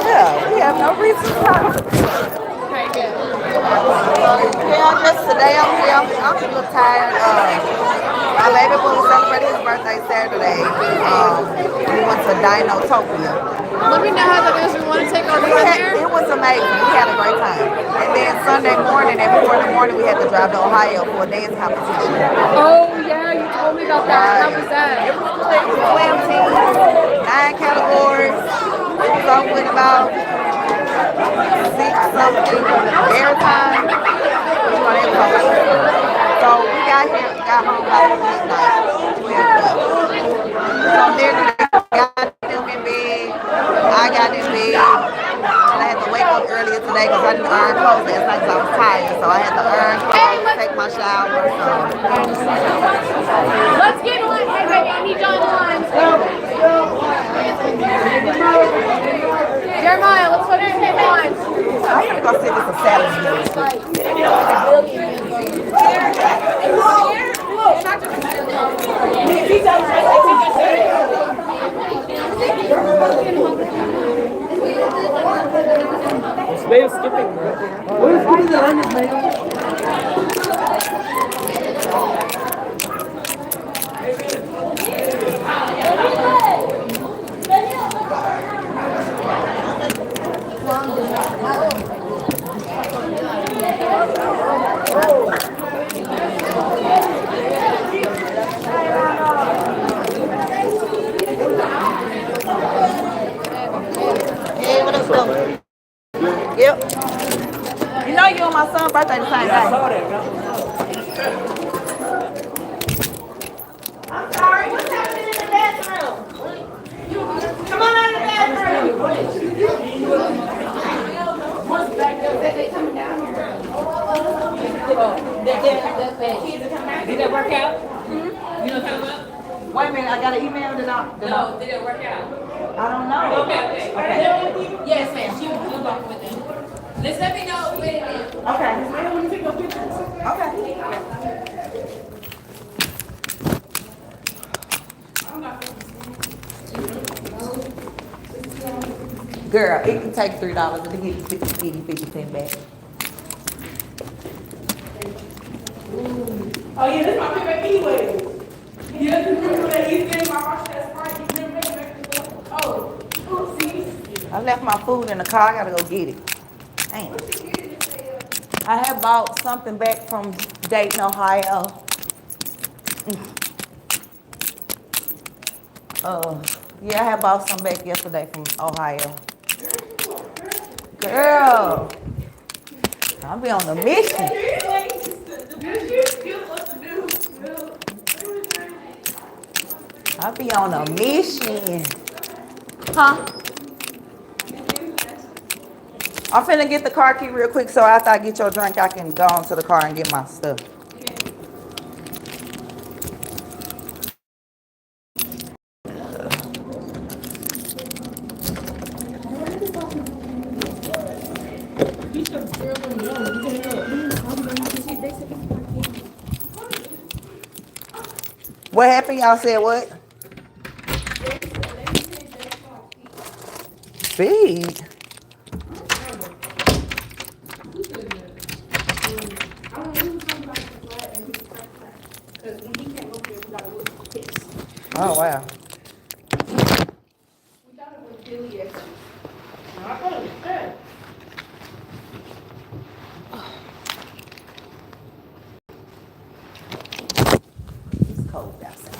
Yeah, we have no reason to talk. Okay, good. Yeah, just today I'm here. I'm a little tired. My baby boy celebrated his birthday Saturday. We went to Dinotopia. Let me know how that is. We want to take our friend there. It was amazing. We had a great time. And then Sunday morning at 4 in the morning, we had to drive to Ohio for a dance competition. Oh yeah, you told me about that. How was that? It was 12 teams, 9 categories. We was on with about 6 something airtime. So we got home like midnight, 12. So then got them in bed. I got in bed. And I had to wake up earlier today because I didn't iron clothes last night because I was tired. So I had to iron clothes, take my shower. So. Let's get in line. Hey baby, I need y'all in line. Jeremiah, let's put in line. I'm gonna go see this a Saturday. Mayo skipping, bro. We're skipping the lunges, Mayo. Hey, what up, though? Yep. You know you and my son's birthday the same day. I'm sorry, what's happening in the bathroom? Come on out of the bathroom. What's back there? They coming down here. The kids are coming out. Did that work out? You know what I'm talking about? Wait a minute, I got an email that No, did it work out? I don't know. Okay. Yes, ma'am. She was walking with them. Just let me know when it is. Okay. Girl, it can take $3 to get 50 back. Oh yeah, this my payback anyway. Yeah, you remember that East End, my watch that Sprite, you remember that? Oh, oopsies. I left my food in the car. I gotta go get it. Damn. I had bought something back from Dayton, Ohio. Yeah, I had bought some back yesterday from Ohio. Girl, I'll be on a mission. I'll be on a mission. Huh? I'm finna get the car key real quick so after I get your drink, I can go on to the car and get my stuff. What happened? Y'all said what? Speed. Oh, wow. It's cold outside.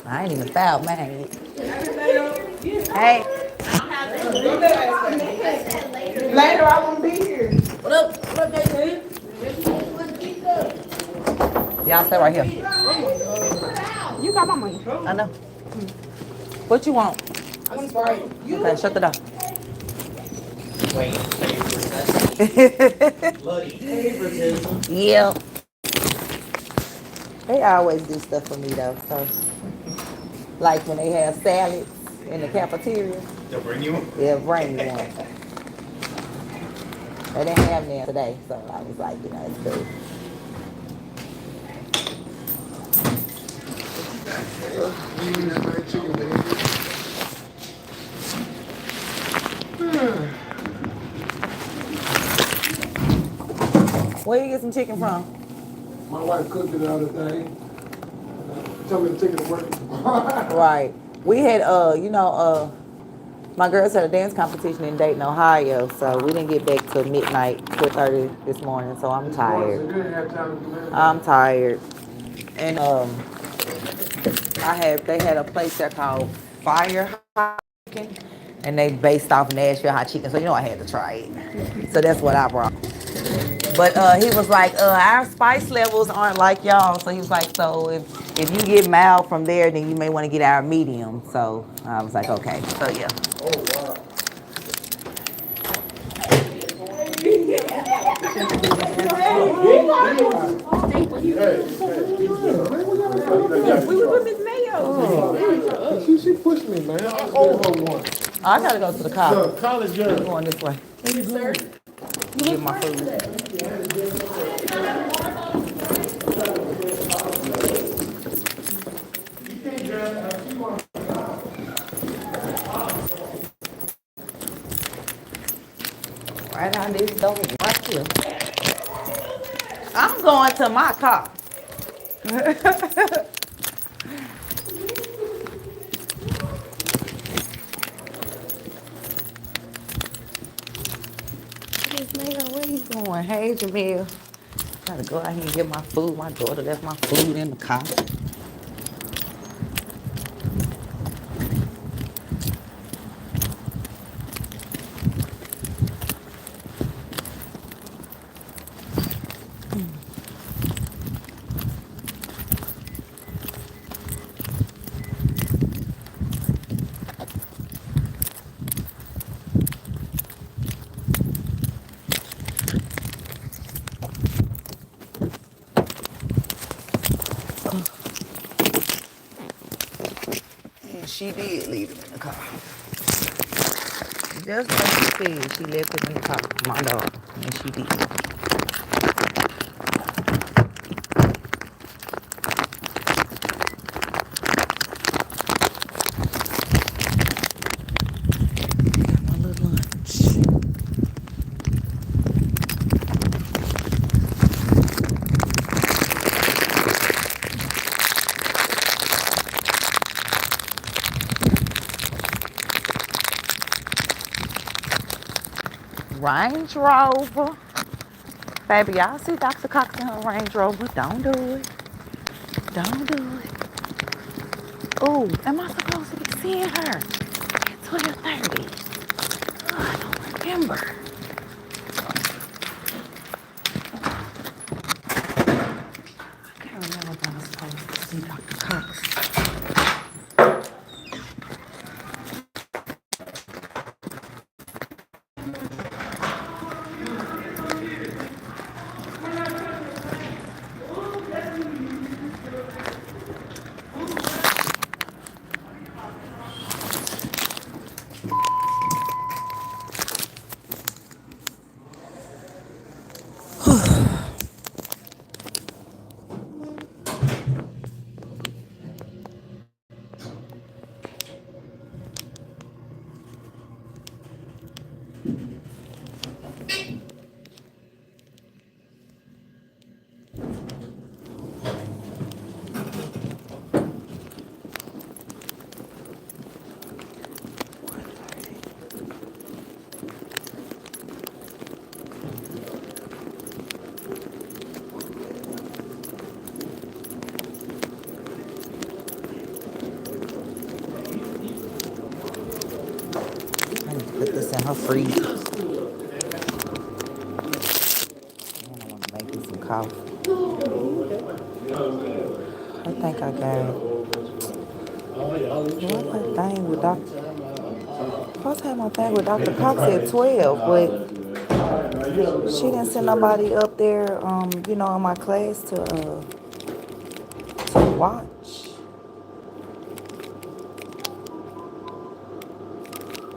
I ain't even fouled mine yet. Hey. Later, I won't be here. What up? What up, Jason? Y'all stay right here. You got my money. I know. What you want? I want Sprite. Okay, shut the door. Yeah. They always do stuff for me though. So, like when they have salads. in the cafeteria. They'll bring you one? Yeah, bring you one. They didn't have them today, so I was like, you know, it's cool. Where you get some chicken from? My wife cooked it the other day. Tell me to take it to work. Right. We had, my girls had a dance competition in Dayton, Ohio, so we didn't get back till midnight, 4:30 this morning, so I'm tired. I'm tired. And they had a place there called Fire Hot Chicken, and they based off Nashville hot chicken, so you know I had to try it. So that's what I brought. But he was like, our spice levels aren't like y'all. So he was like, so if you get mild from there, then you may want to get our medium. So I was like, okay. So yeah. Oh, wow. We were with Miss Mayo. She pushed me, man. I one. I gotta go to the college. The college girl. I'm going this way. Sir. Get my food. Right on this door, right here. I'm going to my car. Where you going? Hey, Jamil. Gotta go out here and get my food. My daughter left my food in the car. She did leave it in the car. Just like she said, she left it in the car, my dog, and she did. Got my little lunch. Range Rover. Baby, y'all see Dr. Cox in her Range Rover. Don't do it. Don't do it. Oh, am I supposed to be seeing her at 12:30? Oh, I don't remember. I can't remember if I was supposed to see Dr. Cox. Put this in her freezer. And I want to make me some coffee. I think I got my thing with Dr. I was having my thing with Dr. Cox at 12, but she didn't send nobody up there, in my class to watch.